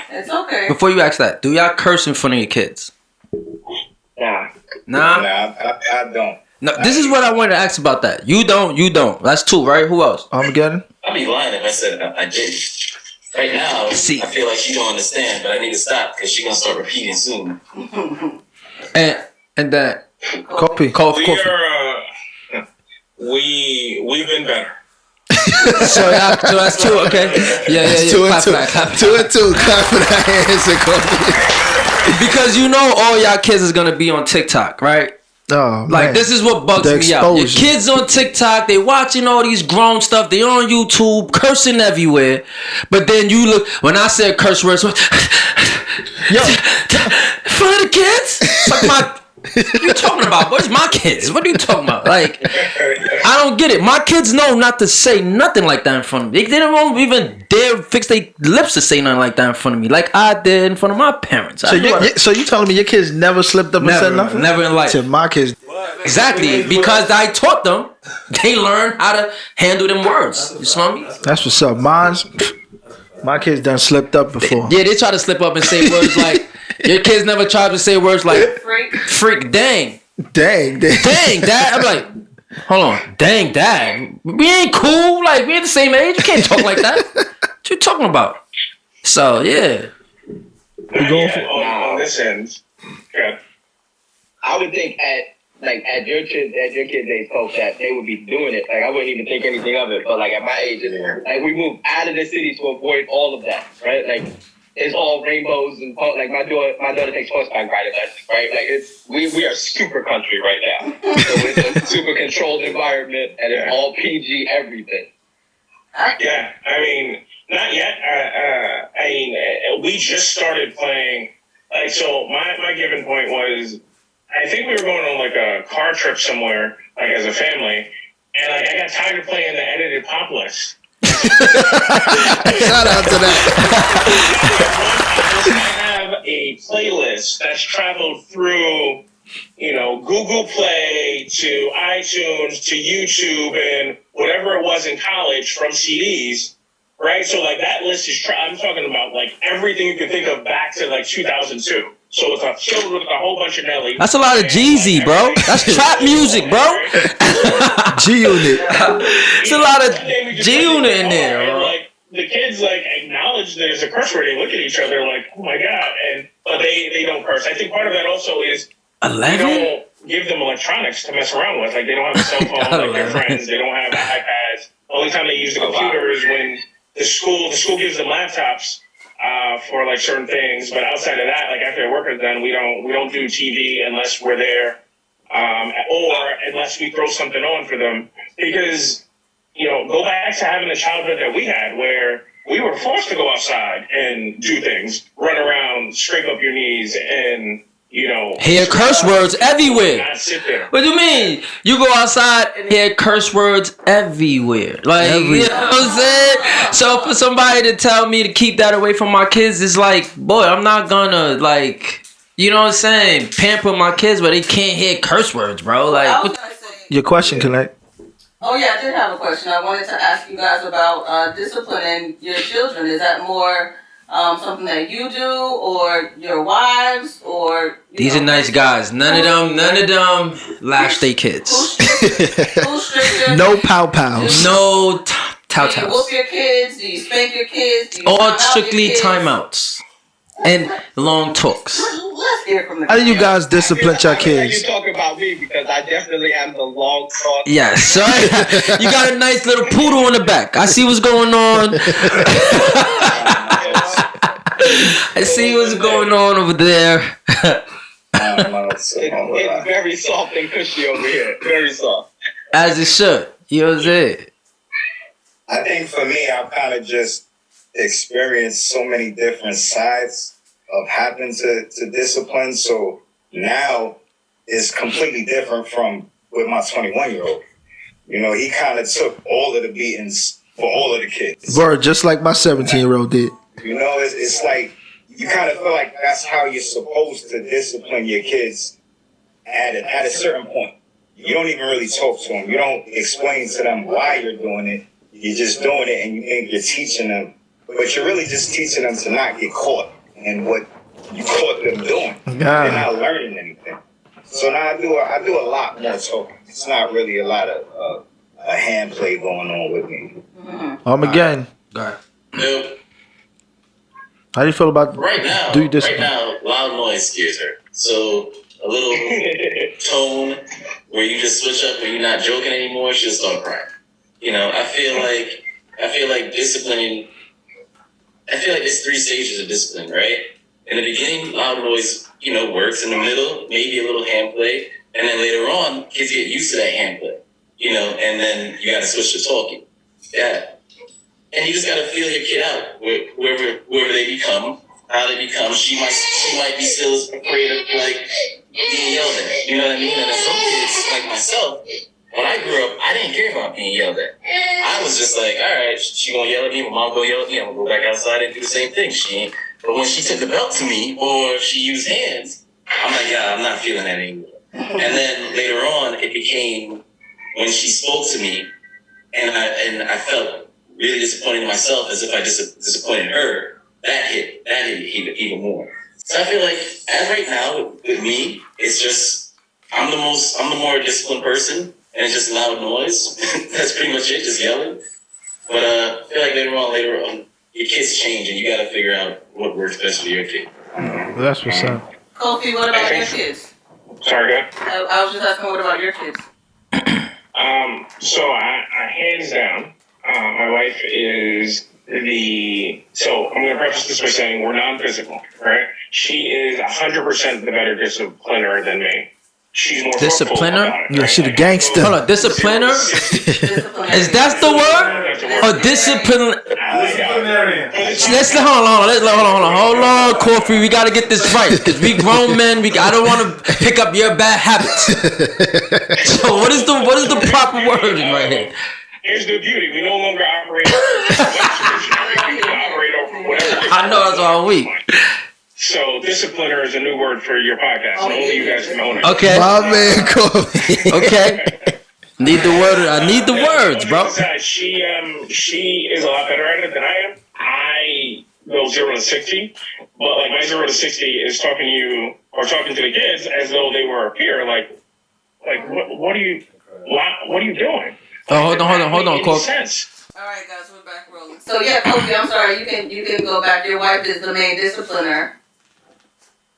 It's okay. Before you ask that, do y'all curse in front of your kids? Nah. Nah. I don't. No, this is what I wanted to ask about that. You don't. That's 2, right? Who else? Armageddon? I'd be lying if I said I did. Right now, See. I feel like she don't understand, but I need to stop because she's gonna start repeating soon. And that Coffee. We've been better. so that's 2. Okay. Yeah. 2 and Clap 2. for that, clap for 2 and 2. Clap for that answer, Coffee. Because you know all y'all kids is gonna be on TikTok, right? Oh, Like man. this is what bugs The me out. Your exposure. kids on TikTok, they watching all these grown stuff. They on YouTube, cursing everywhere. But then you look when I said curse words, yo, in front of the kids. It's like what you talking about? What's my kids? What are you talking about? Like, I don't get it. My kids know not to say nothing like that in front of me. They don't even dare fix their lips to say nothing like that in front of me, like I did in front of my parents. So you telling me your kids never slipped up and said nothing? Never in life. To my kids. Exactly, because I taught them. They learn how to handle them words. You smell me? That's what's up. My kids done slipped up before. Yeah, they try to slip up and say words like, your kids never tried to say words like, freak, dang, dad. I'm like, hold on, dang, dad. We ain't cool. Like, we ain't the same age. You can't talk like that. What you talking about? So, yeah. On this end. Yeah. I would think at your kids' age, Coach, that they would be doing it. Like I wouldn't even think anything of it. But like at my age, like we moved out of the city to avoid all of that, right? Like it's all rainbows and like my daughter takes horseback riding lessons, right? Like we are super country right now. So it's a super controlled environment and it's all PG everything. Yeah, I mean, not yet. We just started playing. Like, so my given point was, I think we were going on like a car trip somewhere, like as a family, and like I got tired of playing the edited pop list. Shout out to that. I have a playlist that's traveled through, Google Play to iTunes to YouTube and whatever it was in college from CDs, right? So like that list is, I'm talking about like everything you can think of back to like 2002. So it's filled with a whole bunch of Nelly. That's a lot of Jeezy, bro. That's trap music, bro. G-Unit. It's a lot of G-Unit in there, and, bro. like the kids like acknowledge there's a curse word. They look at each other like, oh my god, but they don't curse. I think part of that also is 11? we don't give them electronics to mess around with. Like they don't have a cell phone like their friends. They don't have iPads. The only time they use the computer is when the school gives them laptops for like certain things. But outside of that, like after their work is done, we don't do TV unless we're there, or unless we throw something on for them. Because go back to having the childhood that we had where we were forced to go outside and do things, run around, scrape up your knees, and hear curse words everywhere. Not sit there. What do you mean? You go outside and hear curse words everywhere. Like, you know what I'm saying? So for somebody to tell me to keep that away from my kids, it's like, boy, I'm not gonna, like, you know what I'm saying, pamper my kids, but they can't hear curse words, bro. Like, Your question, Connect. Oh yeah, I did have a question. I wanted to ask you guys about disciplining your children. Is that more something that you do, or your wives, or these are nice guys. None of them lash their kids. Who's stricter? No pow-pows. No Do you towels. whoop your kids? Do you spank your kids? Do you All time out strictly your kids? timeouts and long talks. Let's hear from the How do you guys discipline your You kids? talking about me because I definitely am the long talk. Yes, so you got a nice little poodle in the back. I see what's going on. I see what's going on over there. It's very soft and cushy over here. Very soft. As it should. You know what I'm saying? I think for me, I've kind of just experienced so many different sides of having to discipline. So now it's completely different from with my 21-year-old. You know, he kind of took all of the beatings for all of the kids. Word, just like my 17-year-old did. You know, it's like you kind of feel like that's how you're supposed to discipline your kids at a certain point. You don't even really talk to them. You don't explain to them why you're doing it. You're just doing it and you think you're teaching them. But you're really just teaching them to not get caught in what you caught them doing. They're not learning anything. So now I do a lot more talking. It's not really a lot of a hand play going on with me. Again. Nope. How do you feel about Right now, loud noise scares her. So a little tone where you just switch up where you're not joking anymore, she'll start crying. You know, I feel like disciplining. I feel like there's 3 stages of discipline, right? In the beginning, loud noise, works. In the middle, maybe a little hand play, and then later on, kids get used to that hand play. And then you got to switch to talking. Yeah. And you just gotta feel your kid out, whoever they become, how they become. She might be still afraid of being yelled at. You know what I mean? And then some kids, like myself, when I grew up, I didn't care about being yelled at. I was just like, all right, she gonna yell at me, my mom gonna yell at me, I'm gonna go back outside and do the same thing. But when she took the belt to me or she used hands, I'm like, yeah, I'm not feeling that anymore. And then later on, it became when she spoke to me, and I felt really disappointed in myself as if I disappointed her. That hit even more. So I feel like as right now with me, it's just I'm the more disciplined person, and it's just loud noise. That's pretty much it, just yelling. But I feel like later on, your kids change, and you got to figure out what works best for your kid. That's what's up. Kofi, what about your kids? Sorry, go ahead. I was just asking, what about your kids? So I hands down, my wife is so I'm going to preface this by saying we're non-physical, right? She is 100% the better discipliner than me. She's more discipliner? It, Yeah, right? she the gangster. Hold on, discipliner? Is that the word? Or discipline? Hold on, Corfy. We gotta get this right, because we grown men. I don't want to pick up your bad habits. So what is the proper wording right here? Here's the beauty: we no longer operate. I know that's all week. So discipliner is a new word for your podcast. Only you guys can own it. Okay. My man, Kobe. Okay. Need the word. I need the words, bro. She is a lot better at it than I am. I go 0 to 60, but like my 0 to 60 is talking to you or talking to the kids as though they were a peer. Like what are you doing? Oh, hold on, Kobe. All right, guys, we're back rolling. So yeah, Kofi, I'm sorry. You can go back. Your wife is the main discipliner.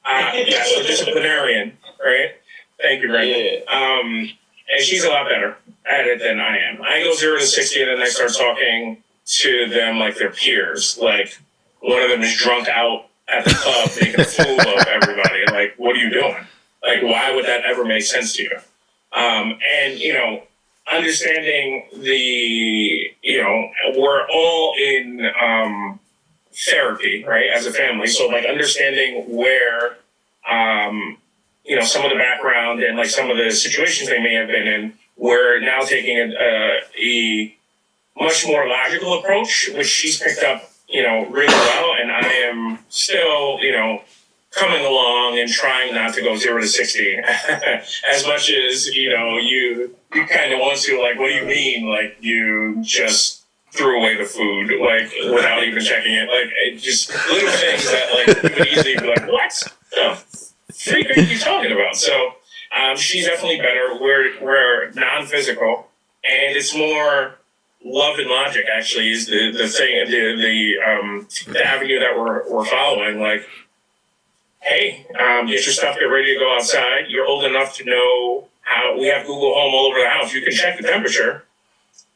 Yeah, so disciplinarian, right? Thank you, Brandon. And she's a lot better at it than I am. I go 0 to 60, and then I start talking to them like they're peers. Like one of them is drunk out at the club, making a fool of everybody. Like, what are you doing? Like, why would that ever make sense to you? And understanding we're all in therapy, right, as a family. So, like, understanding where, some of the background and, like, some of the situations they may have been in, we're now taking a much more logical approach, which she's picked up, really well. And I am still, coming along and trying not to go 0 to 60 as much as, you kind of want to, like, what do you mean? Like, you just threw away the food, like, without even checking it. Like, it just little things that, like, you would easily be like, what? The freak are you talking about? So, she's definitely better. We're non-physical, and it's more love and logic, actually, is the thing, the avenue that we're following. Like, hey, get your stuff, get ready to go outside. You're old enough to know how we have Google Home all over the house. You can check the temperature.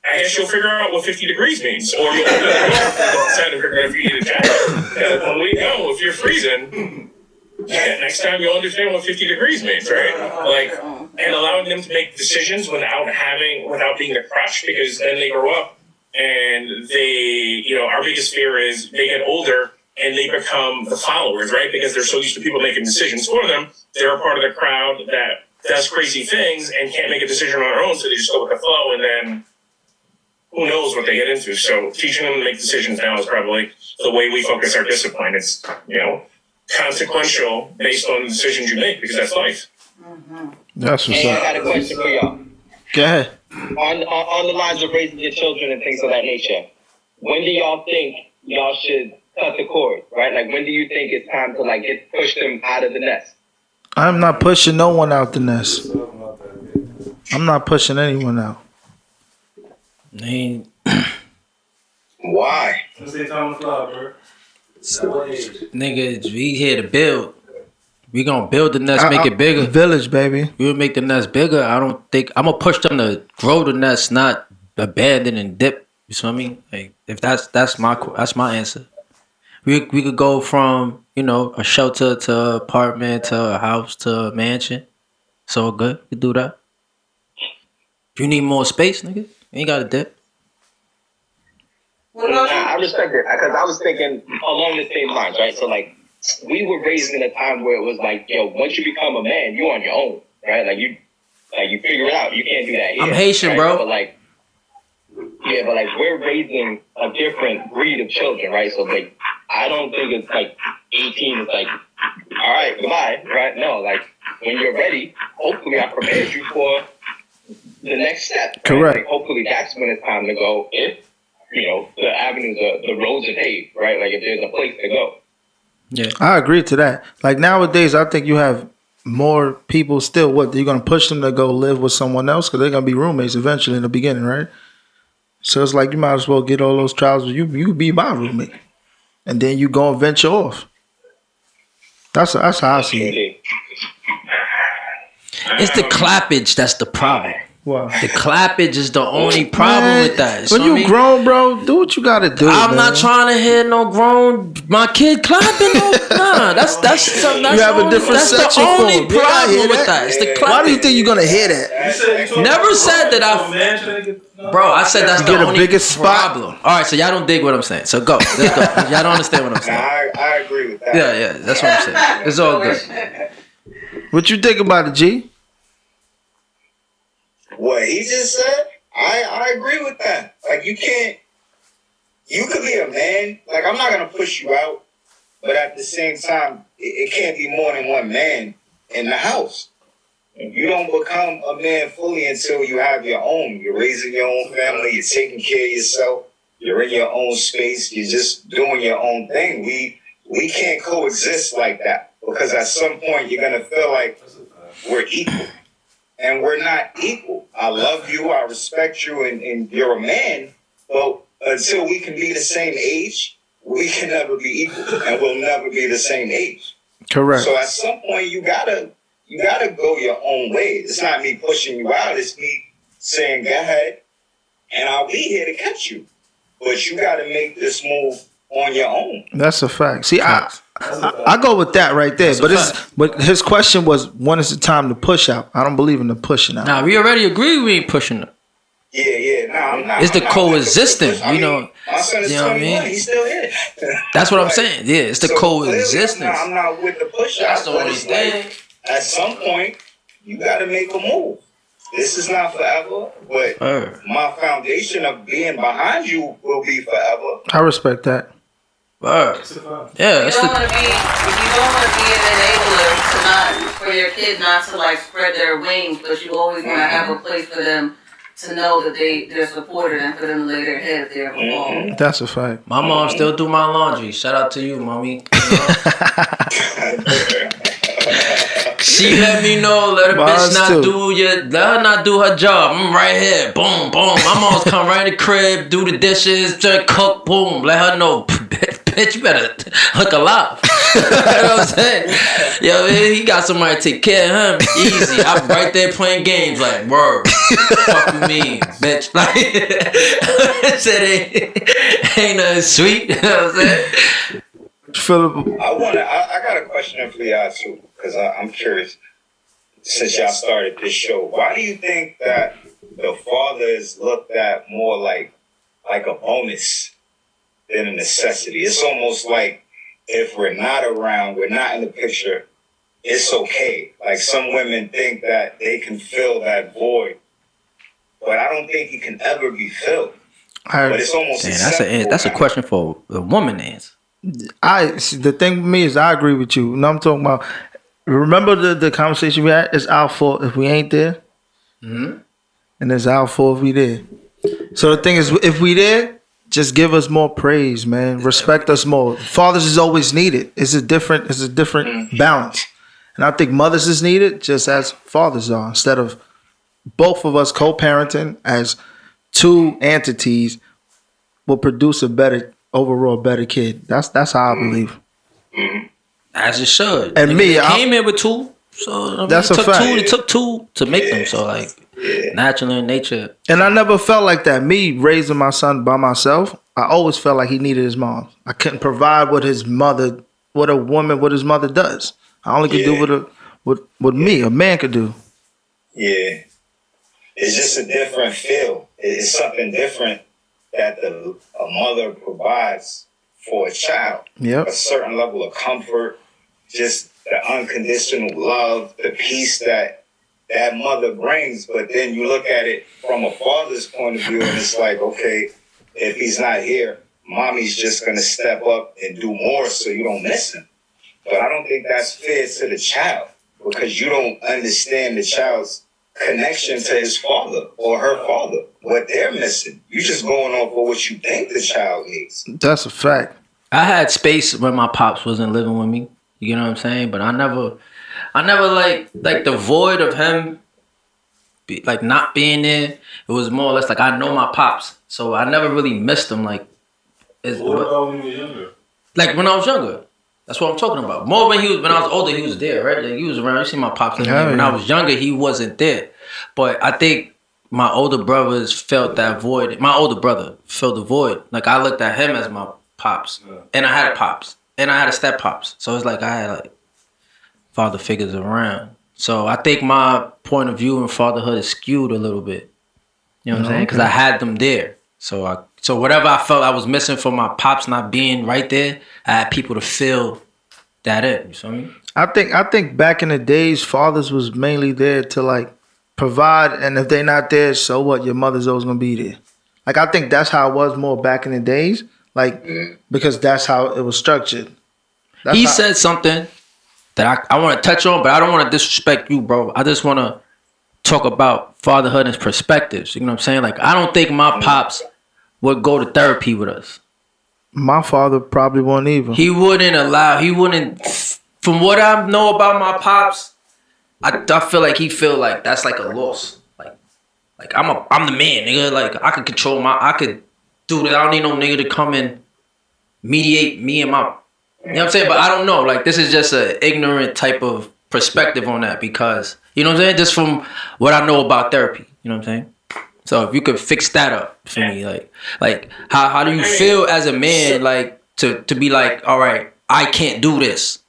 I guess you'll figure out what 50 degrees means. Or you'll open the door and figure out if you need a jacket. when we know if you're freezing, next time you'll understand what 50 degrees means, right? Like, and allowing them to make decisions without being the crush, because then they grow up and they, our biggest fear is they get older and they become the followers, right? Because they're so used to people making decisions for them. They're a part of the crowd that does crazy things and can't make a decision on their own, so they just go with the flow, and then who knows what they get into. So teaching them to make decisions now is probably the way we focus our discipline. It's, consequential based on the decisions you make, because that's life. That's what's up. I got a question for y'all. Go ahead. On the lines of raising your children and things of that nature, when do y'all think y'all should cut the cord, right? Like, when do you think it's time to push them out of the nest? I'm not pushing no one out the nest. I'm not pushing anyone out. Why? Nigga, we here to build. We gonna build the nest, make it bigger. Village, baby. We'll make the nest bigger. I don't think I'm gonna push them to grow the nest, not abandon and dip. You see what I mean? Like, if that's my answer. We could go from a shelter to apartment to a house to a mansion. So good, we could do that. If you need more space, nigga, you ain't gotta dip. I respect it, because I was thinking along the same lines, right? So we were raised in a time where it was like, yo, once you become a man, you're on your own, right? Like you figure it out. You can't do that here. I'm Haitian, right? bro. But we're raising a different breed of children, right? So I don't think it's 18 is all right, goodbye, right? No, when you're ready, hopefully I prepared you for the next step. Right? Correct. Hopefully that's when it's time to go. If the avenues, the roads are paved, right? Like, if there's a place to go. Yeah, I agree to that. Like, nowadays, I think you have more people still. What, you're gonna push them to go live with someone else because they're gonna be roommates eventually in the beginning, right? So it's like you might as well get all those trials. You be my roommate, and then you go and venture off. That's how I see it. It's the clappage that's the problem. Wow. The clappage is the only problem with that. When you grown, bro, do what you gotta do. I'm not trying to hear no grown my kid clapping. Nah, that's you have a different section for him. That's the only problem with that. It's the clapping. Why do you think you're gonna hear that? Never said that I said that's the only biggest problem. All right, so y'all don't dig what I'm saying. So go. Let's go. Y'all don't understand what I'm saying. I agree with that. Yeah, that's what I'm saying. It's all good. What you think about it, G? What he just said, I agree with that. Like, you could be a man. Like, I'm not going to push you out, but at the same time, it can't be more than one man in the house. You don't become a man fully until you have your own. You're raising your own family. You're taking care of yourself. You're in your own space. You're just doing your own thing. We can't coexist like that, because at some point you're going to feel like we're equal. And we're not equal. I love you. I respect you. And you're a man. But until we can be the same age, we can never be equal. And we'll never be the same age. Correct. So at some point, you gotta go your own way. It's not me pushing you out. It's me saying, go ahead, and I'll be here to catch you. But you got to make this move on your own. That's a fact. See, I go with that right there. But his question was, when is the time to push out? I don't believe in the pushing out. Nah, we already agree we ain't pushing it. Yeah. Nah, I'm not. It's the coexisting, my son is 21. He's still here. That's what I'm saying. Yeah, it's the coexistence. I'm not with the push out. That's the only thing. At some point, you got to make a move. This is not forever, but my foundation of being behind you will be forever. I respect that. Yeah, you don't want to be an enabler for your kid not to spread their wings, but you always want to have a place for them to know that they're supported and for them to lay their head if they ever fall. That's a fact. My mom still do my laundry. Shout out to you, mommy. She let me know, let her not do her job. I'm right here, boom, boom. My mom's come right in the crib, do the dishes, cook, boom. Let her know, bitch, you better hook alive. You know what I'm saying? Yo, he got somebody to take care of him. Easy. I'm right there playing games like, word. Fuck you mean, bitch. Like, said ain't nothing sweet. You know what I'm saying? feel? I got a question for y'all too, because I'm curious. Since y'all started this show, why do you think that the father is looked at more like a bonus than a necessity? It's almost like if we're not around, we're not in the picture, it's okay. Like some women think that they can fill that void, but I don't think it can ever be filled. But it's almost that's a question for a woman to answer. The thing with me is I agree with you. No, I'm talking about. Remember the conversation we had? It's our fault if we ain't there, and it's our fault if we there. So the thing is, if we there, just give us more praise, man. Respect us more. Fathers is always needed. It's a different balance, and I think mothers is needed just as fathers are. Instead of both of us co-parenting as two entities, will produce a better kid. That's how I believe. As it should. And they came in with two, so I mean, that's a fact. It took two to make them. So like, naturally in nature. And I never felt like that. Me raising my son by myself, I always felt like he needed his mom. I couldn't provide what his mother does. I only could do what me, a man, could do. Yeah, it's just a different feel. It's something different that a mother provides for a child. Yep. A certain level of comfort, just the unconditional love, the peace that mother brings. But then you look at it from a father's point of view, and it's like, okay, if he's not here, mommy's just going to step up and do more so you don't miss him. But I don't think that's fair to the child, because you don't understand the child's connection to his father or her father, what they're missing. You just going off of what you think the child needs. That's a fact. I had space when my pops wasn't living with me. You know what I'm saying? But I never like the void of him not being there. It was more or less like I know my pops, so I never really missed him. Like, what about when you were younger? Like when I was younger. That's what I'm talking about. More when I was older, he was there, right? Like he was around. You see my pops living there. When I was younger, he wasn't there. But I think my older brothers felt that void. My older brother felt the void. Like I looked at him as my pops, and I had pops, and I had a step pops. So it's like I had like father figures around. So I think my point of view in fatherhood is skewed a little bit. You know what I'm saying? Because I had them there. So whatever I felt I was missing from my pops not being right there, I had people to fill that in. You feel me? I think back in the days, fathers was mainly there to like provide, and if they're not there, so what? Your mother's always gonna be there. Like I think that's how it was more back in the days, like because that's how it was structured. He said something that I want to touch on, but I don't want to disrespect you, bro. I just want to talk about fatherhood and perspectives. You know what I'm saying? Like I don't think my pops would go to therapy with us. My father probably won't either. He wouldn't. From what I know about my pops, I feel like he feel like that's like a loss. Like I'm the man, nigga. Like I could I could do that. I don't need no nigga to come and mediate me and my. You know what I'm saying? But I don't know. Like this is just an ignorant type of perspective on that because you know what I'm saying. Just from what I know about therapy. You know what I'm saying? So if you could fix that up for me, like how do you feel as a man, like to be like, all right, I can't do this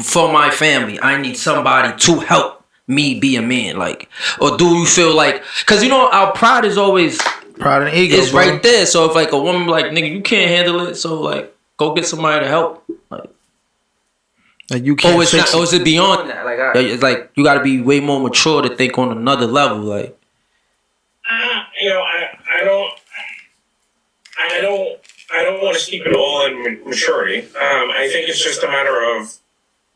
for my family. I need somebody to help me be a man, like, or do you feel like, because you know our pride is always pride and ego is right there. So if like a woman like nigga, you can't handle it, so like go get somebody to help, like you can't. Or is it beyond that? Like it's like you got to be way more mature to think on another level, like. You know, I don't want to speak at all in maturity. I think it's just a matter of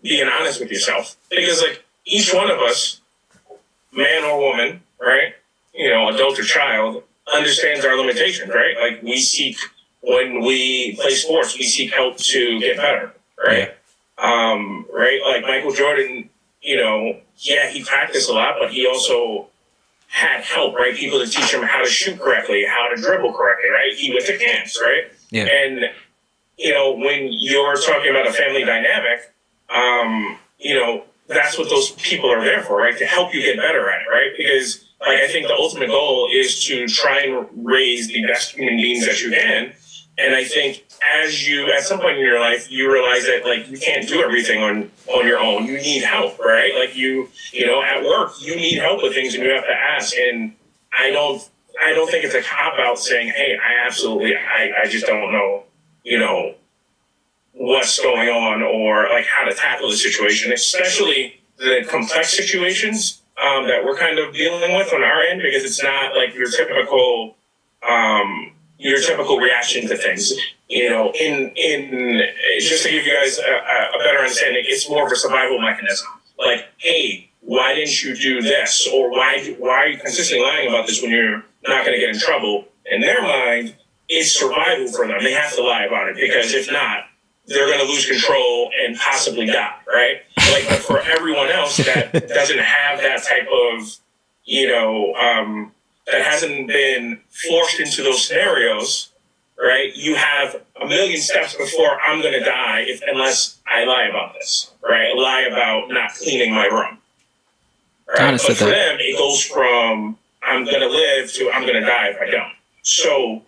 being honest with yourself. Because like each one of us, man or woman, right? You know, adult or child, understands our limitations, right? Like when we play sports, we seek help to get better, right? Right? Like Michael Jordan, you know, yeah, he practiced a lot, but he also had help, right? People to teach him how to shoot correctly, how to dribble correctly, right? He went to camps, right? Yeah. And, you know, when you're talking about a family dynamic, you know, that's what those people are there for, right? To help you get better at it, right? Because, like, I think the ultimate goal is to try and raise the best human beings that you can. And I think at some point in your life, you realize that like you can't do everything on your own. You need help, right? Like you know, at work, you need help with things and you have to ask. And I don't think it's a cop out saying, hey, I just don't know, you know, what's going on or like how to tackle the situation, especially the complex situations that we're kind of dealing with on our end, because it's not like your typical reaction to things. You know, in just to give you guys a better understanding, it's more of a survival mechanism. Like, hey, why didn't you do this? Or why are you consistently lying about this when you're not going to get in trouble? In their mind, it's survival for them. They have to lie about it because if not, they're going to lose control and possibly die, right? Like, but for everyone else that doesn't have that type of, you know, that hasn't been forced into those scenarios, right? You have a million steps before I'm going to die unless I lie about this, right? Lie about not cleaning my room, right? But for them, it goes from I'm going to live to I'm going to die if I don't. So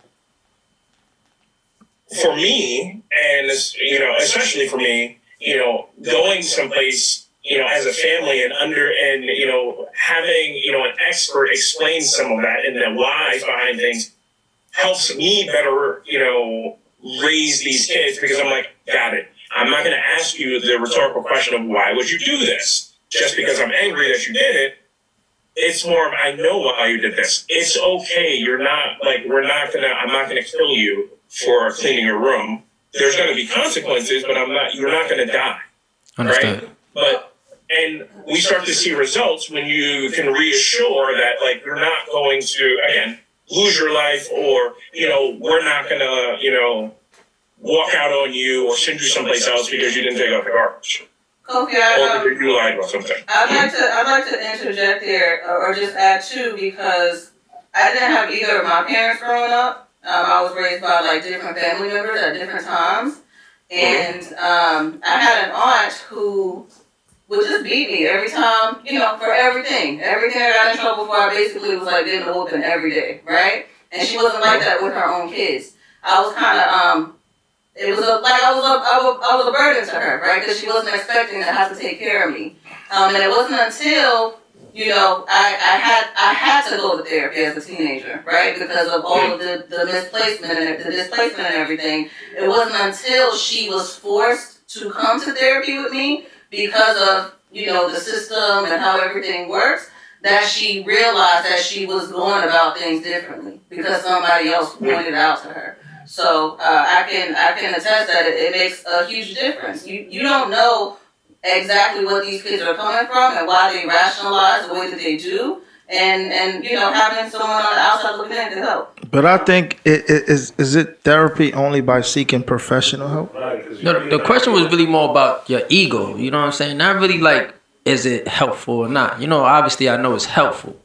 for me, and you know, especially for me, you know, going someplace, you know, as a family and you know, having, you know, an expert explain some of that and the whys behind things helps me better, you know, raise these kids because I'm like, got it. I'm not going to ask you the rhetorical question of why would you do this just because I'm angry that you did it. It's more of, I know why you did this. It's okay. You're not like, I'm not going to kill you for cleaning your room. There's going to be consequences, but you're not going to die. Understood. Right? And we start to see results when you can reassure that, like, you're not going to, again, lose your life or, you know, we're not going to, you know, walk out on you or send you someplace else because you didn't take out the garbage. Kofi, or because you lied about something. I'd like to interject there or just add too, because I didn't have either of my parents growing up. I was raised by like different family members at different times. And I had an aunt who would just beat me every time, you know, for everything. Everything I got in trouble for, I basically was like getting a whooping every day, right? And she wasn't like that with her own kids. I was kind of, it was I was a burden to her, right? Because she wasn't expecting to have to take care of me. And it wasn't until, you know, I had to go to therapy as a teenager, right? Because of all of the misplacement and the displacement and everything. It wasn't until she was forced to come to therapy with me because of, you know, the system and how everything works, that she realized that she was going about things differently because somebody else pointed out to her. So I can attest that it makes a huge difference. You don't know exactly what these kids are coming from and why they rationalize the way that they do, and you know, having someone on the outside looking in can help. But I think is it therapy only by seeking professional help? No, the question was really more about your ego. You know what I'm saying? Not really like, is it helpful or not? You know, obviously I know it's helpful,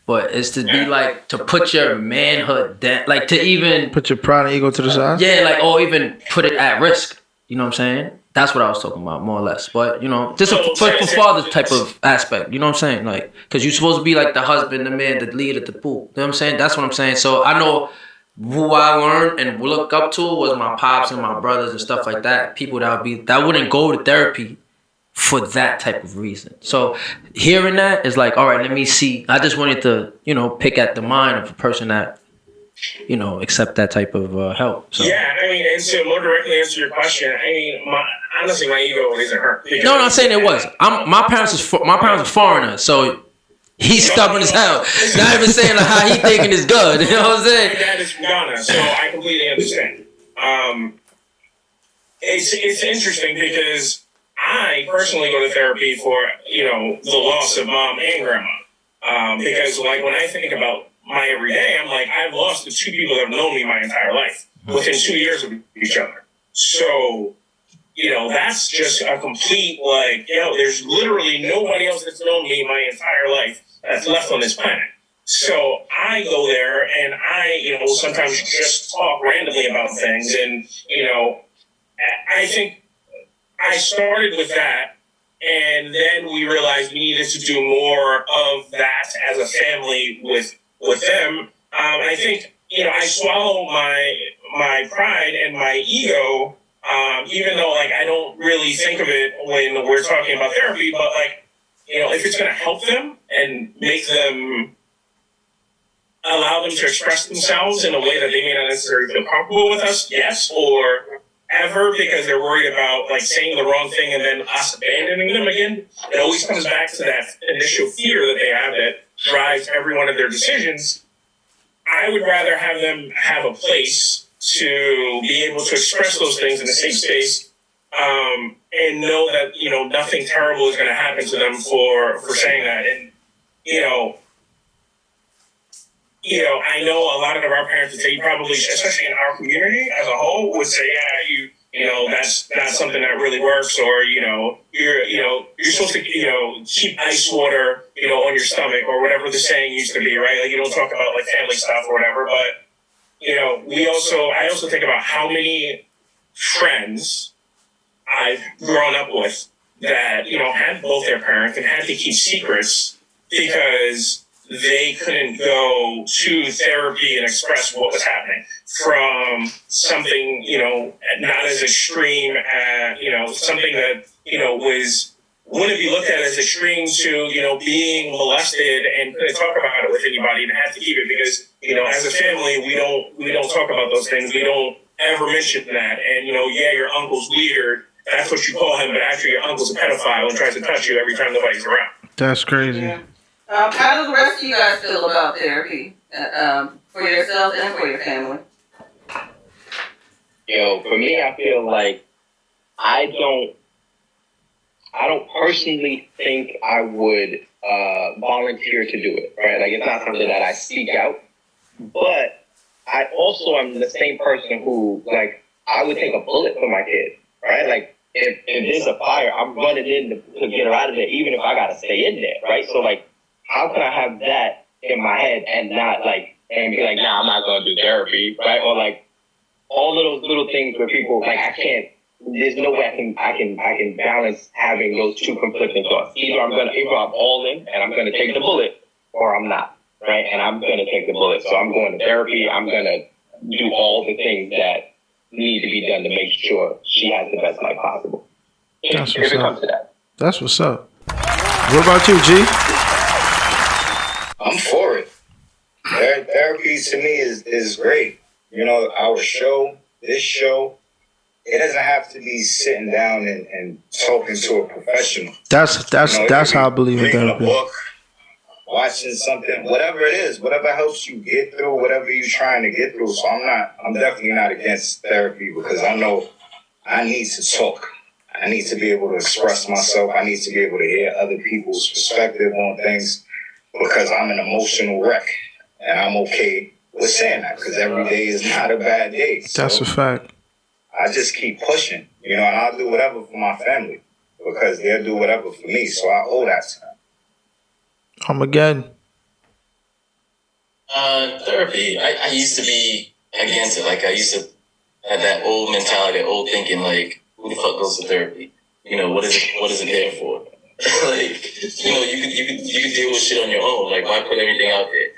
but it's to be like, to put your manhood down, like to even put your pride and ego to the side. Yeah, like, or even put it at risk. You know what I'm saying? That's what I was talking about, more or less. But, you know, just for father type of aspect. You know what I'm saying? Like, because you're supposed to be like the husband, the man, the leader, the pool. You know what I'm saying? That's what I'm saying. So I know who I learned and look up to was my pops and my brothers and stuff like that. People that wouldn't go to therapy for that type of reason. So hearing that is like, all right, let me see. I just wanted to, you know, pick at the mind of a person that, you know, accept that type of help. So. Yeah, I mean, and to more directly answer your question, I mean, honestly, my ego isn't hurt. No, I'm not saying it was. My parents are foreigners, so he's stubborn as hell. Not even saying like how he thinking is good. You know what I'm saying? My dad is from Ghana, so I completely understand. It's interesting because I personally go to therapy for, you know, the loss of mom and grandma. Because like when I think about my everyday, I'm like, I've lost the two people that have known me my entire life within 2 years of each other. So, you know, that's just a complete, like, you know, there's literally nobody else that's known me my entire life that's left on this planet. So I go there and I, you know, sometimes just talk randomly about things. And, you know, I think I started with that. And then we realized we needed to do more of that as a family with them. I think, you know, I swallow my pride and my ego, even though like I don't really think of it when we're talking about therapy, but like, you know, if it's going to help them and make them allow them to express themselves in a way that they may not necessarily feel comfortable with us, yes, or ever because they're worried about like saying the wrong thing and then us abandoning them again. It always comes back to that initial fear that they have that drives every one of their decisions. I would rather have them have a place to be able to express those things in a safe space, and know that, you know, nothing terrible is going to happen to them for saying that. And, I know a lot of our parents would say, probably, especially in our community as a whole, would say, yeah, that's not something that really works, or, you're supposed to, keep ice water, on your stomach, or whatever the saying used to be, right? Like, you don't talk about like family stuff or whatever, but, I also think about how many friends I've grown up with that, had both their parents and had to keep secrets because they couldn't go to therapy and express what was happening, from something, not as extreme as, something that, wouldn't be looked at as extreme to, being molested and couldn't talk about it with anybody and had to keep it because, as a family, we don't talk about those things. We don't ever mention that. And, your uncle's weird. That's what you call him, but actually your uncle's a pedophile and tries to touch you every time nobody's around. That's crazy. Yeah. How do the rest of you guys feel about therapy for yourself and for your family? For me, I feel like I don't personally think I would volunteer to do it, right? Like, it's not something that I seek out, but I also am the same person who, like, I would take a bullet for my kid, right? Like, if there's a fire, I'm running in to get her out of there, even if I gotta stay in there, right? So, like, how can I have that in my head and not, like, and be like, nah, I'm not gonna do therapy, right? Or, like, all of those little things where people, like, there's no way I can balance having those two conflicting thoughts. Either I'm all in and I'm gonna take the bullet, or I'm not, right? And I'm gonna take the bullet. So I'm going to therapy. I'm gonna do all the things that need to be done to make sure she has the best life possible. If it comes to that. That's what's up. What about you, G? I'm for it. Therapy to me is great. This show, it doesn't have to be sitting down and talking to a professional. That's how I believe in therapy. Reading a book, watching something, whatever it is, whatever helps you get through, whatever you're trying to get through. So I'm definitely not against therapy because I know I need to talk. I need to be able to express myself. I need to be able to hear other people's perspective on things because I'm an emotional wreck. And I'm okay with saying that because every day is not a bad day. So that's a fact. I just keep pushing, and I'll do whatever for my family because they'll do whatever for me. So I owe that to them. Again. Therapy. I used to be against it. Like, I used to have that old mentality, that old thinking, like, who the fuck goes to therapy? What is it there for? Like, you could deal with shit on your own. Like, why put everything out there?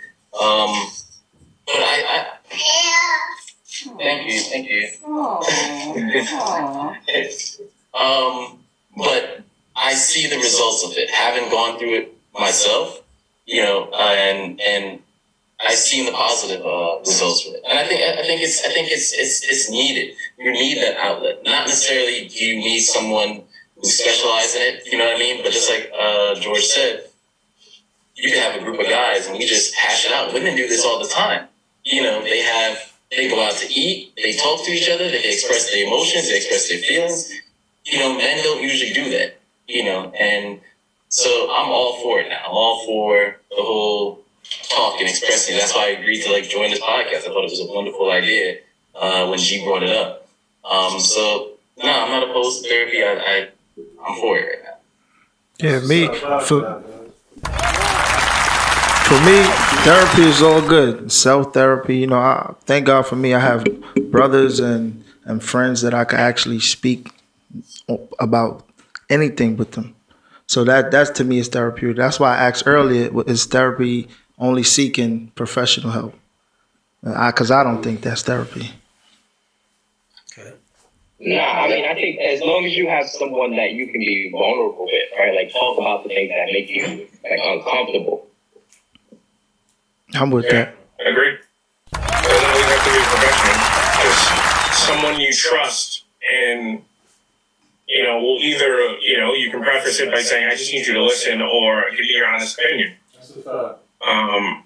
But thank you. But I see the results of it, having gone through it myself, and I've seen the positive results with it. And I think it's needed. You need that outlet. Not necessarily do you need someone who specializes in it, you know what I mean? But just like George said, you can have a group of guys and we just hash it out. Women do this all the time. They go out to eat, they talk to each other, they express their emotions, they express their feelings. Men don't usually do that, and so I'm all for it now. I'm all for the whole talk and expressing. That's why I agreed to join this podcast. I thought it was a wonderful idea when G brought it up. So no, I'm not opposed to therapy. I'm for it right now. Yeah, For me, therapy is all good. Self-therapy, thank God for me. I have brothers and friends that I can actually speak about anything with them. So that's to me is therapeutic. That's why I asked earlier, is therapy only seeking professional help? Because I don't think that's therapy. Nah, I mean, I think as long as you have someone that you can be vulnerable with, right? Like, talk about the things that make you, like, uncomfortable. I'm with that. Agreed. Doesn't always have to be a professional. Just someone you trust, and will either you can preface it by saying, "I just need you to listen," or give me your honest opinion. That's a fact.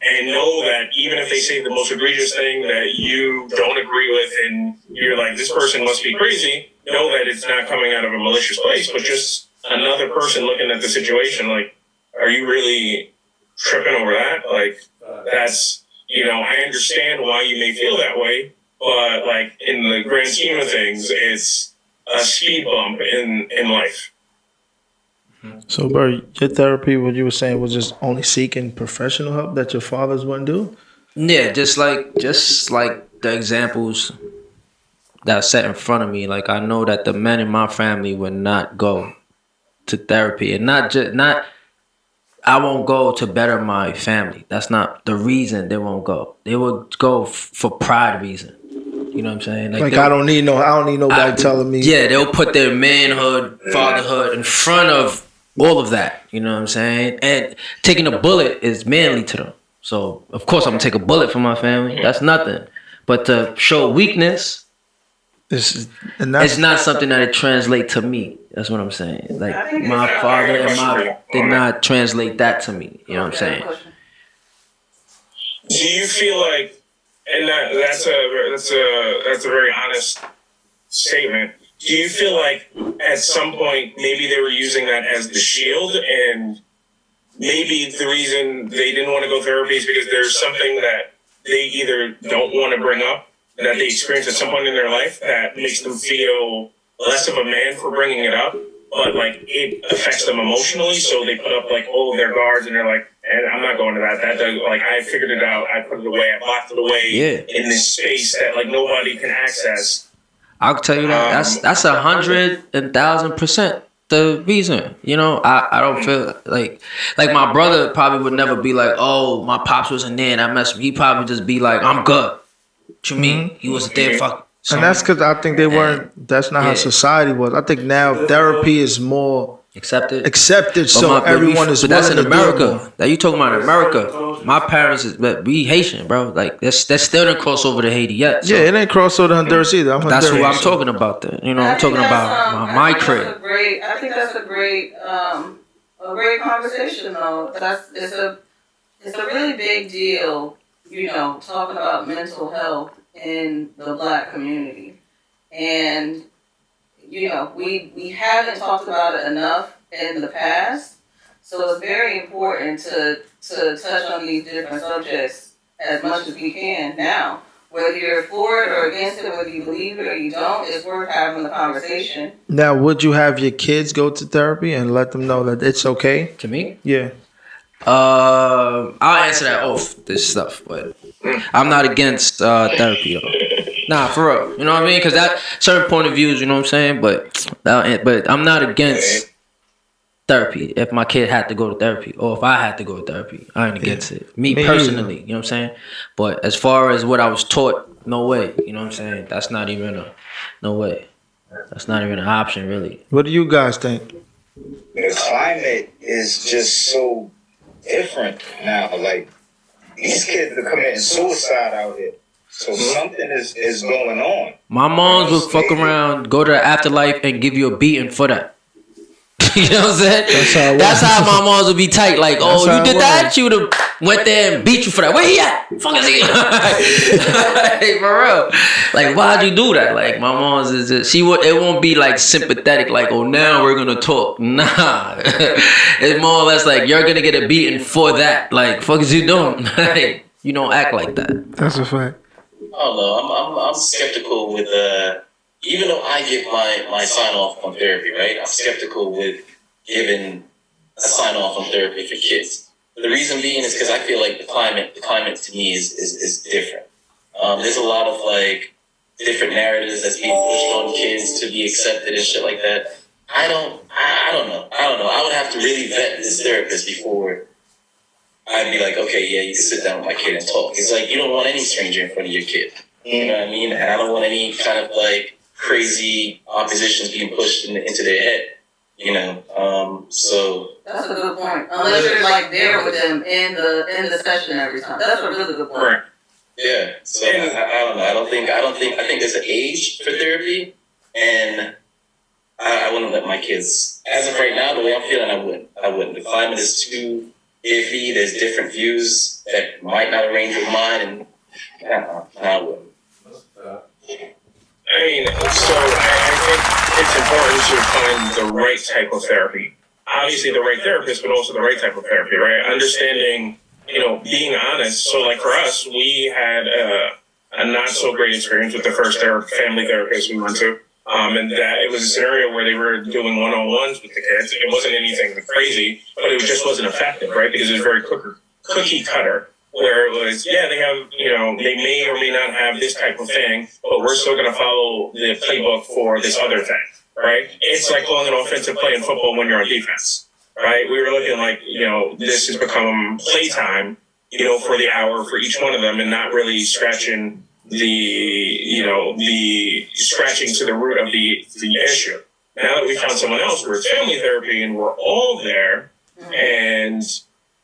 And know that even if they say the most egregious thing that you don't agree with, and you're like, "This person must be crazy," know that it's not coming out of a malicious place, but just another person looking at the situation. Like, are you really tripping over that? Like, that's. I understand why you may feel that way, but like in the grand scheme of things, it's a speed bump in life. So, bro, your therapy, what you were saying, was just only seeking professional help that your fathers wouldn't do? Yeah, just like the examples that are set in front of me. Like, I know that the men in my family would not go to therapy, and not. I won't go to better my family. That's not the reason they won't go. They would go for pride reason. You know what I'm saying? Like I don't need nobody telling me. Yeah, they'll put their manhood, fatherhood in front of all of that. You know what I'm saying? And taking a bullet is manly to them. So of course I'm gonna take a bullet for my family. That's nothing. But to show weakness, it's not something that it translate to me. That's what I'm saying. Like my father and did not translate that to me. You know what I'm saying? Do you feel like, and that's a very honest statement. Do you feel like at some point maybe they were using that as the shield, and maybe the reason they didn't want to go therapy is because there's something that they either don't want to bring up that they experienced at some point in their life that makes them feel less of a man for bringing it up, but like it affects them emotionally, so they put up like all of their guards, and they're like, and I'm not going to that. That does, like, I figured it out. I put it away. I blocked it away in this space that like nobody can access. I'll tell you that that's 100,000% the reason. I don't feel like my brother probably would never be like, oh, my pops wasn't there and I messed with him. He probably just be like, I'm good. What you mean? He wasn't there, fuck. And that's because I think they weren't. That's not how society was. I think now therapy is more accepted, so everyone is. But that's in America. That you talking about in America? My parents we Haitian, bro. Like that's still didn't cross over to Haiti yet. So. Yeah, it ain't crossed over to Honduras either. That's who I'm talking about. Then I'm talking about my crib. I think that's a great conversation though. It's a really big deal. Talking about mental health in the Black community, and we haven't talked about it enough in the past, so it's very important to touch on these different subjects as much as we can now. Whether you're for it or against it, whether you believe it or you don't, it's worth having the conversation. Now, would you have your kids go to therapy and let them know that it's okay? To me? Yeah. I'll answer that off this stuff, but I'm not against therapy though. Nah, for real. You know what I mean? Because that certain point of views, you know what I'm saying? But I'm not against therapy. If my kid had to go to therapy, or if I had to go to therapy, I ain't against it. Me personally, you know what I'm saying? But as far as what I was taught, no way. You know what I'm saying? That's not even no way. That's not even an option, really. What do you guys think? The climate is just so different now. Like, these kids are committing suicide out here. So something is going on. My moms would fuck around, go to the afterlife, and give you a beating for that. You know what I'm saying? That's how my moms would be tight. Like, oh, you did that? She would have went there and beat you for that. Where he at? Fuck is he? Like, for real. Like, why'd you do that? Like, my mom's is just, it won't be like sympathetic, like, oh, now we're gonna talk. Nah. It's more or less like, you're gonna get a beating for that. Like, fuck is you doing? Like, you don't act like that. That's a fact. I don't know. I'm skeptical with even though I give my sign off on therapy, right? I'm skeptical with giving a sign off on therapy for kids. The reason being is because I feel like the climate to me is different. There's a lot of like different narratives that's being pushed on kids to be accepted and shit like that. I don't know. I would have to really vet this therapist before I'd be like, okay, yeah, you can sit down with my kid and talk. It's like, you don't want any stranger in front of your kid. You know what I mean? And I don't want any kind of like crazy oppositions being pushed into their head. So that's a good point. Unless you're like there with them in the session every time. That's a really good point. Right. Yeah. So I don't know. I think there's an age for therapy, and I wouldn't let my kids. As of right now, the way I'm feeling, I wouldn't. The climate is too iffy. There's different views that might not arrange with mine, and I wouldn't. I mean, so I think it's important to find the right type of therapy. Obviously, the right therapist, but also the right type of therapy, right? Understanding, being honest. So, like for us, we had a not so great experience with the first family therapist we went to. And that it was a scenario where they were doing one-on-ones with the kids. It wasn't anything crazy, but it just wasn't effective, right? Because it was very cookie cutter. Where it was, they have, they may or may not have this type of thing, but we're still going to follow the playbook for this other thing, right? It's like calling an offensive play in football when you're on defense, right? We were looking like, this has become playtime, for the hour for each one of them, and not really scratching the scratching to the root of the issue. Now that we found someone else, we're family therapy and we're all there, and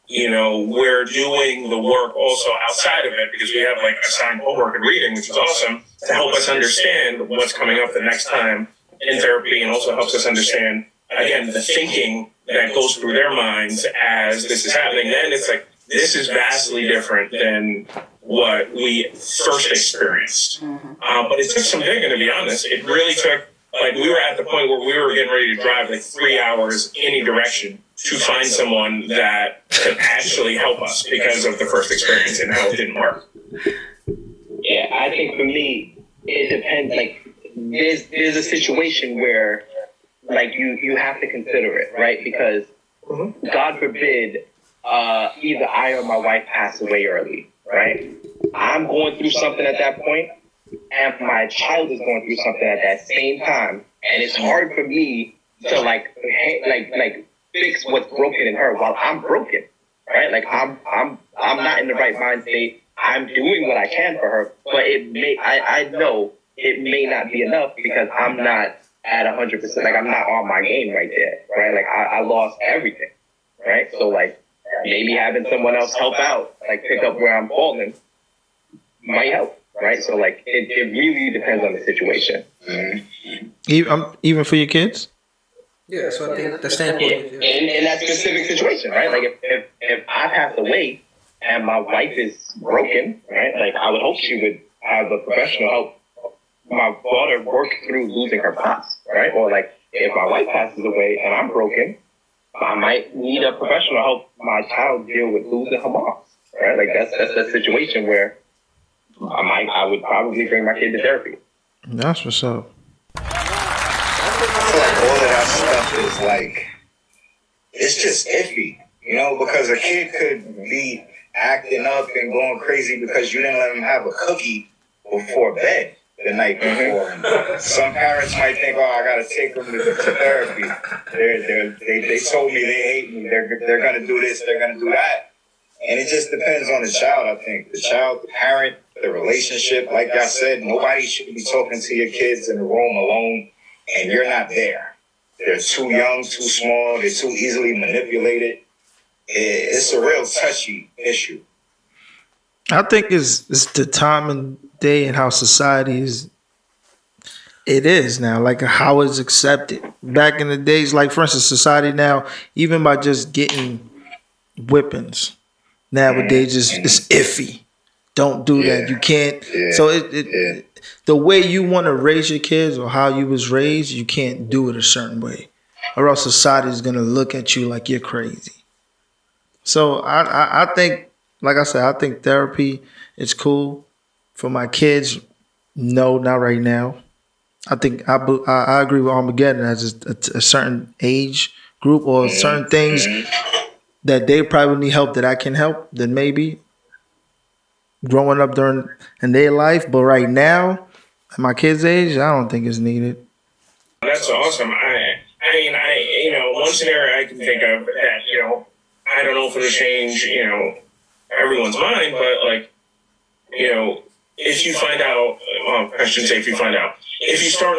we're doing the work also outside of it because we have like assigned homework and reading, which is awesome, to help us understand what's coming up the next time in therapy, and also helps us understand, again, the thinking that goes through their minds as this is happening. Then it's like, this is vastly different than what we first experienced. But it took some digging, to be honest. It really took, like, we were at the point where we were getting ready to drive like 3 hours any direction to find someone that could actually help us because of the first experience and how it didn't work. Yeah, I think for me, it depends. Like, there's a situation where, like, you have to consider it, right? Because, God forbid, either I or my wife pass away early, right? I'm going through something at that point, and my child is going through something at that same time, and it's hard for me to like fix what's broken in her while I'm broken, right? Like I'm not in the right mind state. I'm doing what I can for her, but I know it may not be enough because I'm not at 100%. Like I'm not on my game right there, right? Like I lost everything, right? So like maybe having someone else help out, like pick up where I'm falling, might help, right? So like it really depends on the situation. Even for your kids? Yeah, so I think the standpoint. In that specific situation, right? Like if I passed away and my wife is broken, right? Like I would hope she would have a professional help my daughter work through losing her pops, right? Or like if my wife passes away and I'm broken, I might need a professional help my child deal with losing her mom, right? Like that's a situation where I would probably bring my kid to therapy. That's what's up. I feel like all of that stuff is like, it's just iffy, because a kid could be acting up and going crazy because you didn't let him have a cookie before bed the night before. And some parents might think, oh, I gotta take them to therapy. They told me they hate me. They're gonna do this. They're gonna do that. And it just depends on the child. I think the child, the parent, the relationship. Like I said, nobody should be talking to your kids in the room alone, and you're not there. They're too young, too small. They're too easily manipulated. It's a real touchy issue. I think it's the time and day and how society is now, like how it's accepted. Back in the days, like for instance, society now, even by just getting whippings, nowadays it's iffy. Don't do that. You can't. Yeah. So the way you want to raise your kids or how you was raised, you can't do it a certain way, or else society is gonna look at you like you're crazy. So I think, like I said, I think therapy is cool. For my kids, no, not right now. I think I agree with Armageddon as a certain age group or certain things that they probably need help that I can help. Then maybe growing up during in their life, but right now, at my kids' age, I don't think it's needed. That's awesome. I mean, one scenario I can think of that, I don't know if it'll change, everyone's mind, but like, if you find out, well, I shouldn't say if you find out, if you start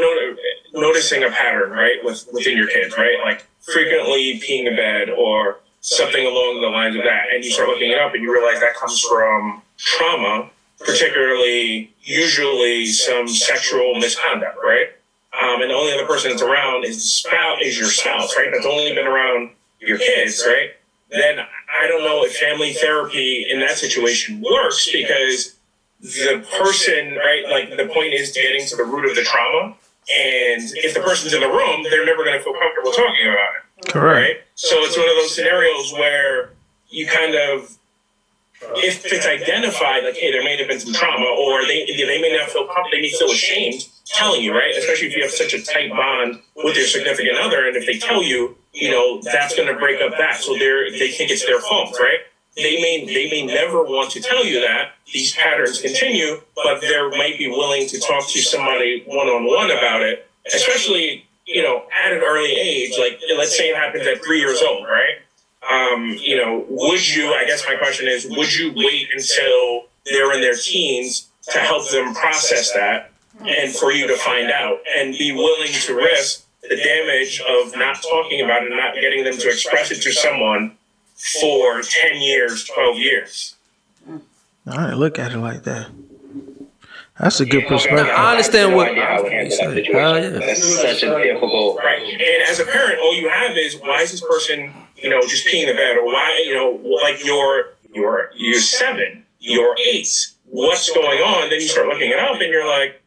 noticing a pattern, right, within your kids, right, like frequently peeing in bed or something along the lines of that, and you start looking it up and you realize that comes from trauma, particularly usually some sexual misconduct, right? And the only other person that's around is your spouse, right? That's only been around your kids, right? Then I don't know if family therapy in that situation works, because the person, right, like the point is getting to the root of the trauma. And if the person's in the room, they're never going to feel comfortable talking about it. Correct. Right? So it's one of those scenarios where you kind of, if it's identified, like, hey, there may have been some trauma, or they may not feel comfortable, they may feel ashamed telling you, right? Especially if you have such a tight bond with your significant other, and if they tell you, that's going to break up that. So they think it's their fault, right? They may never want to tell you that. These patterns continue, but they might be willing to talk to somebody one-on-one about it, especially, at an early age. Like, let's say it happens at 3 years old, right? Would you, I guess my question is, would you wait until they're in their teens to help them process that and for you to find out, and be willing to risk the damage of not talking about it, not getting them to express it to someone for 10 years, 12 years? All right, look at it like that. That's a good perspective. I understand what. That's such a difficult. Right. And as a parent, all you have is, why is this person, just peeing in the bed, or why, like you're 7, you're 8, what's going on? Then you start looking it up, and you're like,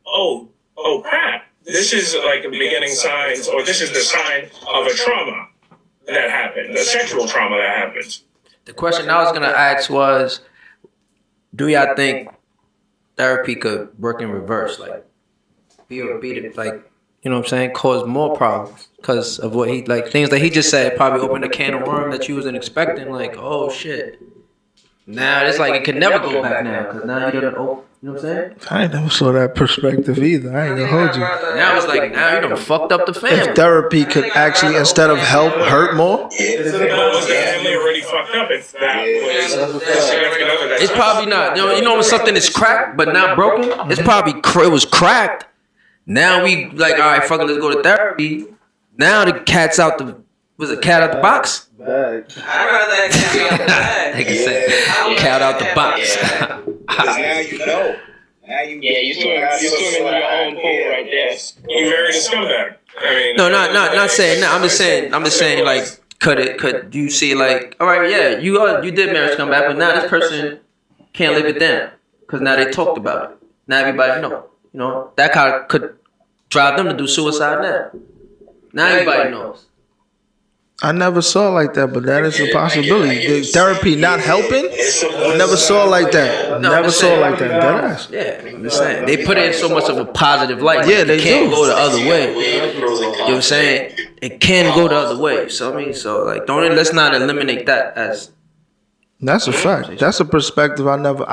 oh crap, this is like the beginning signs, or this is the sign of a trauma that happened, a sexual trauma that happened. The question I was gonna ask was, do y'all think therapy could work in reverse, like beat it, like, what I'm saying, cause more problems because of what he, like, things that he just said probably opened a can of worms that you wasn't expecting, like, oh shit. Now it's like it could never go back now, because now you done, you know what I'm saying? I ain't never saw that perspective either. I ain't gonna hold you. Now it's like, now you done fucked up the family. If therapy could actually, instead of help, hurt more. Was the family already fucked up if that was the significant other? It's probably not. You know when something is cracked but not broken? It's probably it was cracked. Now we like, all right, fuck it, let's go to therapy. Now the cat's out the, was it cat out the box? I'd rather that cat be out the bag. They can say cat out the box. Because now you know. Now you're swimming in your own pool right there. You married a scumbag. I mean, No, not saying. No, I'm just saying. Like, could you see, like, all right, yeah, you did marry a scumbag, but now this person can't live it down because now they talked about it. Now everybody know. That kind of could drive them to do suicide now. Now everybody knows. I never saw it like that, but that is a possibility. The therapy not helping? I never saw it like that. Never saw it like that. Yeah, I'm just saying. They put it in so much of a positive light. Yeah, they can't do. go the other way. You know what I'm saying? It can go the other way. So like, let's not eliminate that as. That's a fact. That's a perspective I never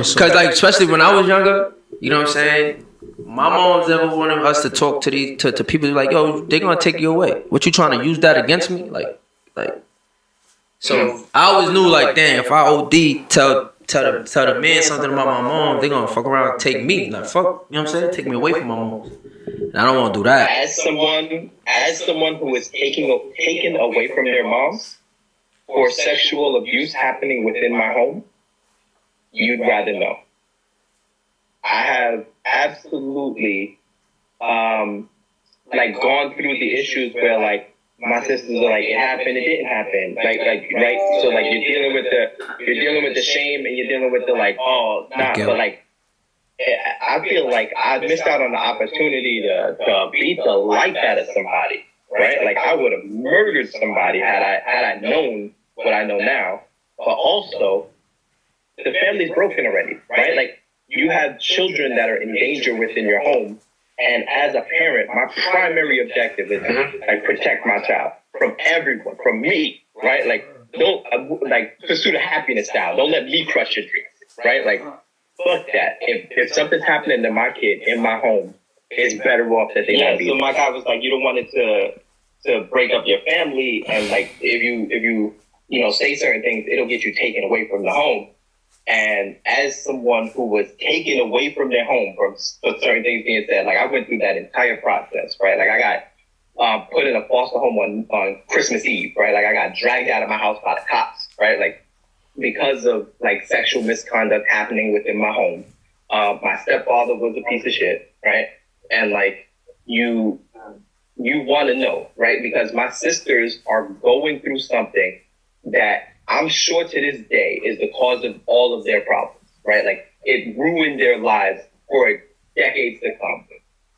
saw. Because, like, especially when I was younger, you know what I'm saying? My mom's never wanted us to talk to to people like, yo, they're gonna take you away. What, you trying to use that against me? Like. So I always knew, like, damn, if I OD, tell the man something about my mom, they gonna fuck around and take me. Like, fuck, you know what I'm saying? Take me away from my mom. And I don't want to do that. As someone who is taken away from their moms for sexual abuse happening within my home, you'd rather know. I have absolutely gone through the issues where, like, my sisters are like, it happened, it didn't happen, like right. So like you're dealing with the shame, and you're dealing with the like, oh nah, but like I feel like I missed out on the opportunity to beat the life out of somebody, right? Like I would have murdered somebody had I known what I know now. But also, the family's broken already, right? Like you have children that are in danger within your home. And as a parent, my primary objective is to protect my child from everyone, from me, right? Like, don't pursue the happiness style. Don't let me crush your dreams, right? Like, fuck that. If something's happening to my kid in my home, it's better off that they not be. So my guy was like, you don't want it to break up your family, and like if you say certain things, it'll get you taken away from the home. And as someone who was taken away from their home for certain things being said, like I went through that entire process, right? Like I got put in a foster home on Christmas Eve, right? Like I got dragged out of my house by the cops, right? Like because of like sexual misconduct happening within my home. My stepfather was a piece of shit, right? And like you want to know, right? Because my sisters are going through something that I'm sure to this day is the cause of all of their problems, right? Like it ruined their lives for decades to come.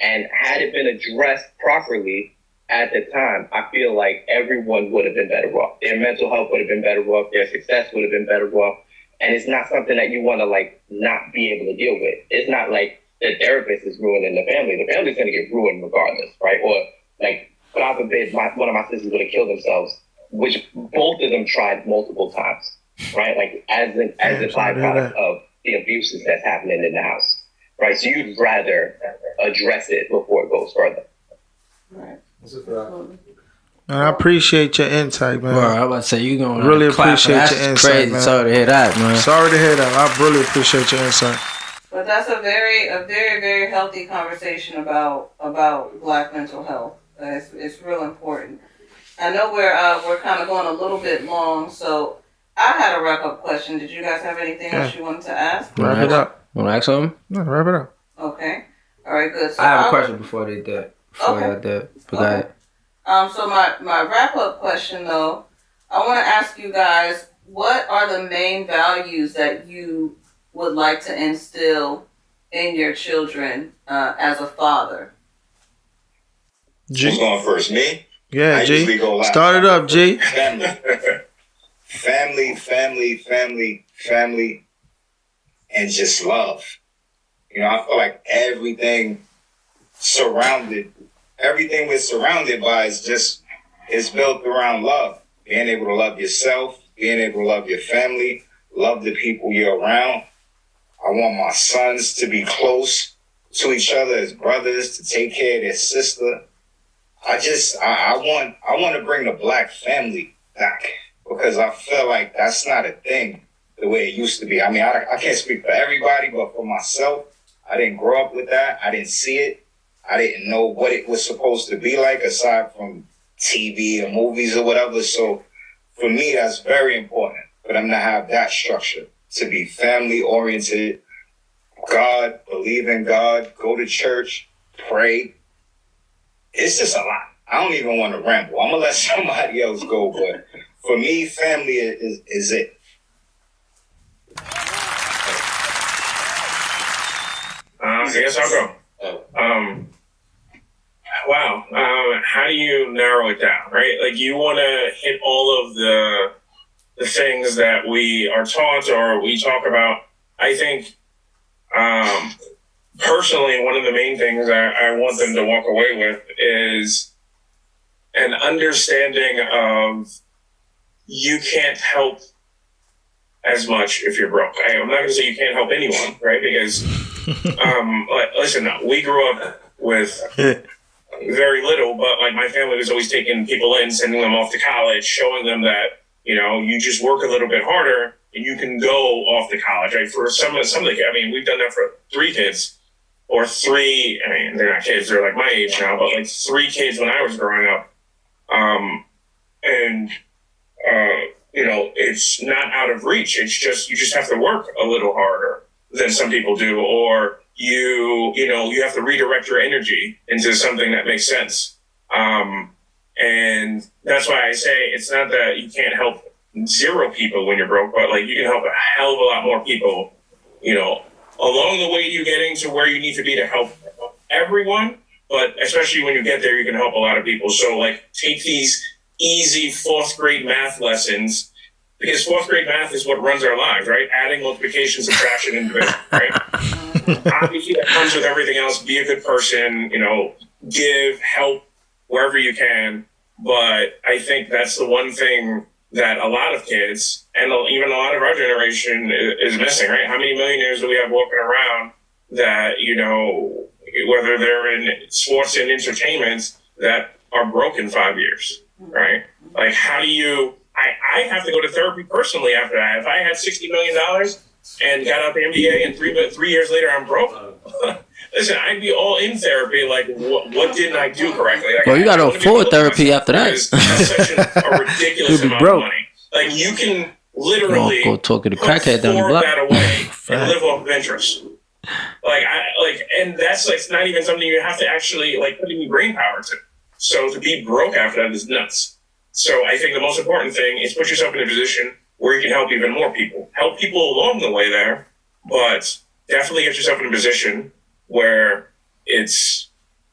And had it been addressed properly at the time, I feel like everyone would have been better off. Their mental health would have been better off. Their success would have been better off. And it's not something that you want to like not be able to deal with. It's not like the therapist is ruining the family. The family's going to get ruined regardless, right? Or like, God forbid, one of my sisters would have killed themselves, which both of them tried multiple times, right? Like as a byproduct of the abuses that's happening in the house, right? So you'd rather address it before it goes further. Right. Man, I appreciate your insight, man. Bro, I'm about to say you gonna really clap for appreciate that. your That's insight, crazy. man. Sorry to hear that, man. Sorry to hear that. I really appreciate your insight. But that's a very, very healthy conversation about Black mental health. It's real important. I know we're kind of going a little bit long, so I had a wrap up question. Did you guys have anything else you wanted to ask? Wrap it up. Want to ask something? No, wrap it up. Okay. All right. Good. So I have a question before they did. Okay. Okay. So my wrap up question though, I want to ask you guys, what are the main values that you would like to instill in your children as a father? G. Who's going first? Me? Yeah, I G. usually go last. Start it up, G. Family, and just love. You know, I feel like everything we're surrounded by is built around love. Being able to love yourself, being able to love your family, love the people you're around. I want my sons to be close to each other as brothers, to take care of their sister. I want to bring the Black family back because I feel like that's not a thing the way it used to be. I mean, I can't speak for everybody, but for myself, I didn't grow up with that. I didn't see it. I didn't know what it was supposed to be like aside from TV or movies or whatever. So for me, that's very important for them to have that structure, to be family oriented, God, believe in God, go to church, pray. It's just a lot. I don't even want to ramble. I'm going to let somebody else go, but for me, family is it. I guess I'll go. Wow. How do you narrow it down, right? Like you want to hit all of the things that we are taught or we talk about. I think personally, one of the main things I want them to walk away with is an understanding of you can't help as much if you're broke. I'm not going to say you can't help anyone, right? Because, listen, we grew up with very little, but like my family was always taking people in, sending them off to college, showing them that, you know, you just work a little bit harder and you can go off to college, right? For some of the kids, I mean, we've done that for 3 kids or 3, I mean, they're not kids, they're like my age now, but like 3 kids when I was growing up. You know, it's not out of reach. It's just, you just have to work a little harder than some people do, or you have to redirect your energy into something that makes sense. And that's why I say it's not that you can't help 0 people when you're broke, but like you can help a hell of a lot more people, you know, along the way you're getting to where you need to be to help everyone. But especially when you get there, you can help a lot of people. So like take these easy 4th grade math lessons, because 4th grade math is what runs our lives, right? Adding, multiplication, subtraction, and division, right? Obviously that comes with everything else. Be a good person, you know, give, help wherever you can. But I think that's the one thing that a lot of kids, and even a lot of our generation is missing, right? How many millionaires do we have walking around that, you know, whether they're in sports and entertainment, that are broke in 5 years, right? Like, how do you... I have to go to therapy personally after that. If I had $60 million, and got out the MBA, and 3 years later I'm broke. Listen, I'd be all in therapy. Like, what didn't I do correctly? Like, Well, you got to afford therapy after that. That's such a ridiculous amount of money. Like, you can literally go talk to the put crackhead down the 4 of block. that away and live off of interest. And that's like not even something you have to actually like put any brain power to. So to be broke after that is nuts. So I think the most important thing is put yourself in a position where you can help even more people. Help people along the way there, but definitely get yourself in a position where it's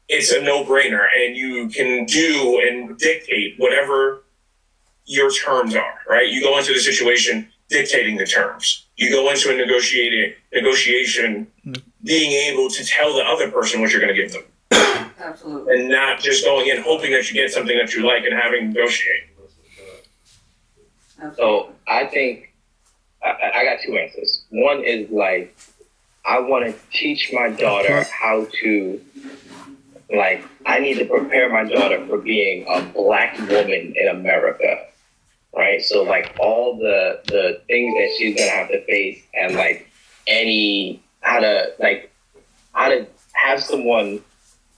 a no-brainer and you can do and dictate whatever your terms are, right? You go into the situation dictating the terms. You go into a negotiation being able to tell the other person what you're going to give them. Absolutely. And not just going in hoping that you get something that you like and having to negotiate. So I think I got 2 answers. One is like, I want to teach my daughter how to, like, I need to prepare my daughter for being a Black woman in America, right? So like all the things that she's gonna have to face, and like how to have someone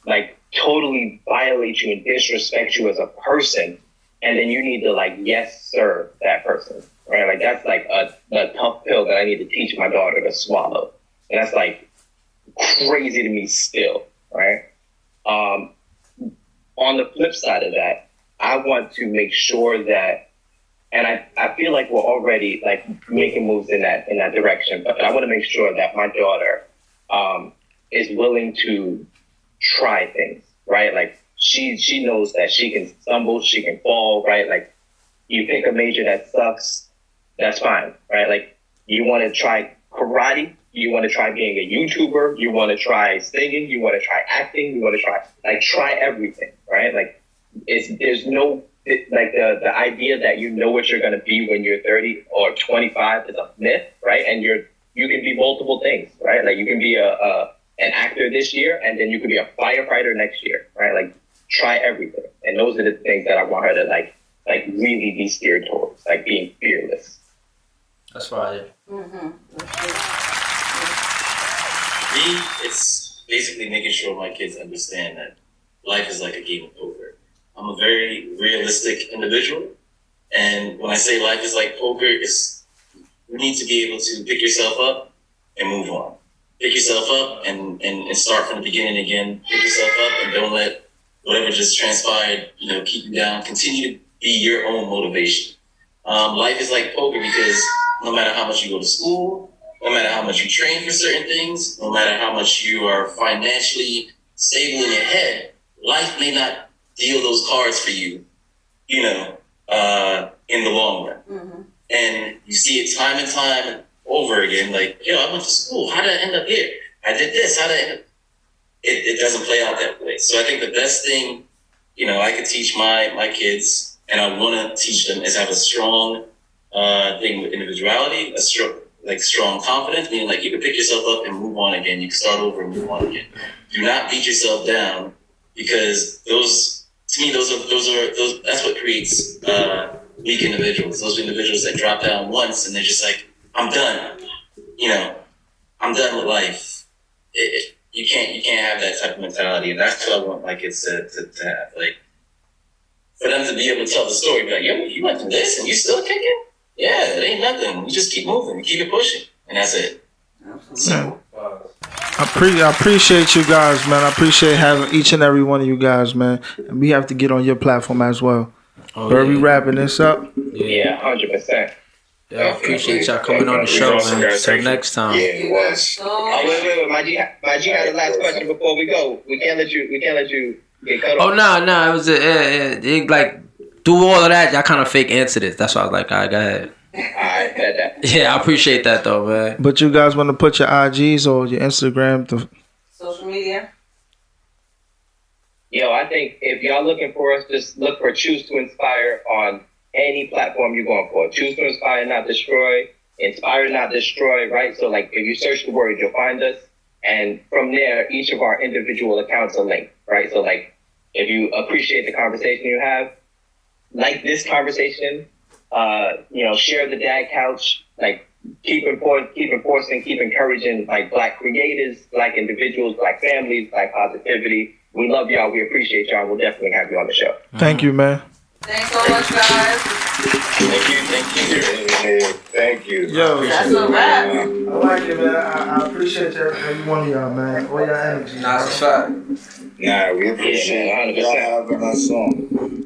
like totally violate you and disrespect you as a person, and then you need to like yes sir that person, right? Like that's like a tough pill that I need to teach my daughter to swallow, and that's like crazy to me still, right? On the flip side of that, I want to make sure that, and I feel like we're already like making moves in that direction, but I want to make sure that my daughter is willing to try things, right? Like she knows that she can stumble, she can fall, right? Like you pick a major that sucks, that's fine, right? Like you want to try karate, you want to try being a YouTuber, you want to try singing, you want to try acting, you want to try everything, right? Like there's no, like the idea that you know what you're going to be when you're 30 or 25 is a myth, right? And you can be multiple things, right? Like you can be an actor this year, and then you could be a firefighter next year, right? Like try everything. And those are the things that I want her to like really be steered towards, like being fearless. That's right. Me, it's basically making sure my kids understand that life is like a game of poker. I'm a very realistic individual, and when I say life is like poker, it's you need to be able to pick yourself up and move on. Pick yourself up and start from the beginning again. Pick yourself up and don't let whatever just transpired, keep you down. Continue to be your own motivation. Life is like poker because no matter how much you go to school, no matter how much you train for certain things, no matter how much you are financially stable in your head, life may not deal those cards for you, in the long run. Mm-hmm. And you see it time and time over again, like, I went to school. How did I end up here? I did this. How did I end up? It doesn't play out that way. So I think the best thing, I could teach my kids, and I want to teach them, is have a strong thing with individuality, strong confidence, meaning like you can pick yourself up and move on again. You can start over and move on again. Do not beat yourself down, because those that's what creates weak individuals. Those individuals that drop down once and they're just like, I'm done. I'm done with life. You can't have that type of mentality, and that's what I want my kids to have. Like, for them to be able to tell the story, be like, yo, you went through this and you still kicking? Yeah, it ain't nothing. We just keep moving, we keep it pushing, and that's it. So, I appreciate you guys, man. I appreciate having each and every one of you guys, man. And we have to get on your platform as well. Are we wrapping this up? Yeah, 100%. Yeah, I appreciate y'all coming on the show, man. Until next time. Yeah, it was. Wait. My G had a last question before we go. We can't let you get cut off. Oh, no. It was like, do all of that. Y'all kind of fake answered it. That's why I was like, all right, go ahead. All right, that. Yeah, I appreciate that, though, man. But you guys want to put your IGs or your Instagram? Social media? Yo, I think if y'all looking for us, just look for Choose to Inspire on any platform you're going for. Choose to Inspire, not destroy. Inspire, not destroy, right? So, like, if you search the word, you'll find us. And from there, each of our individual accounts are linked, right? So, like, if you appreciate the conversation you have, like this conversation, share the Dad Couch, like, keep enforcing, keep encouraging like Black creators, Black individuals, Black families, Black positivity. We love y'all. We appreciate y'all. We'll definitely have you on the show. Thank you, man. Thanks so much, guys. Thank you. Yo, That's a wrap. I like it, man. I appreciate every one of y'all, man. All y'all energy. Nah, it's a fact. Nah, we appreciate y'all having us on.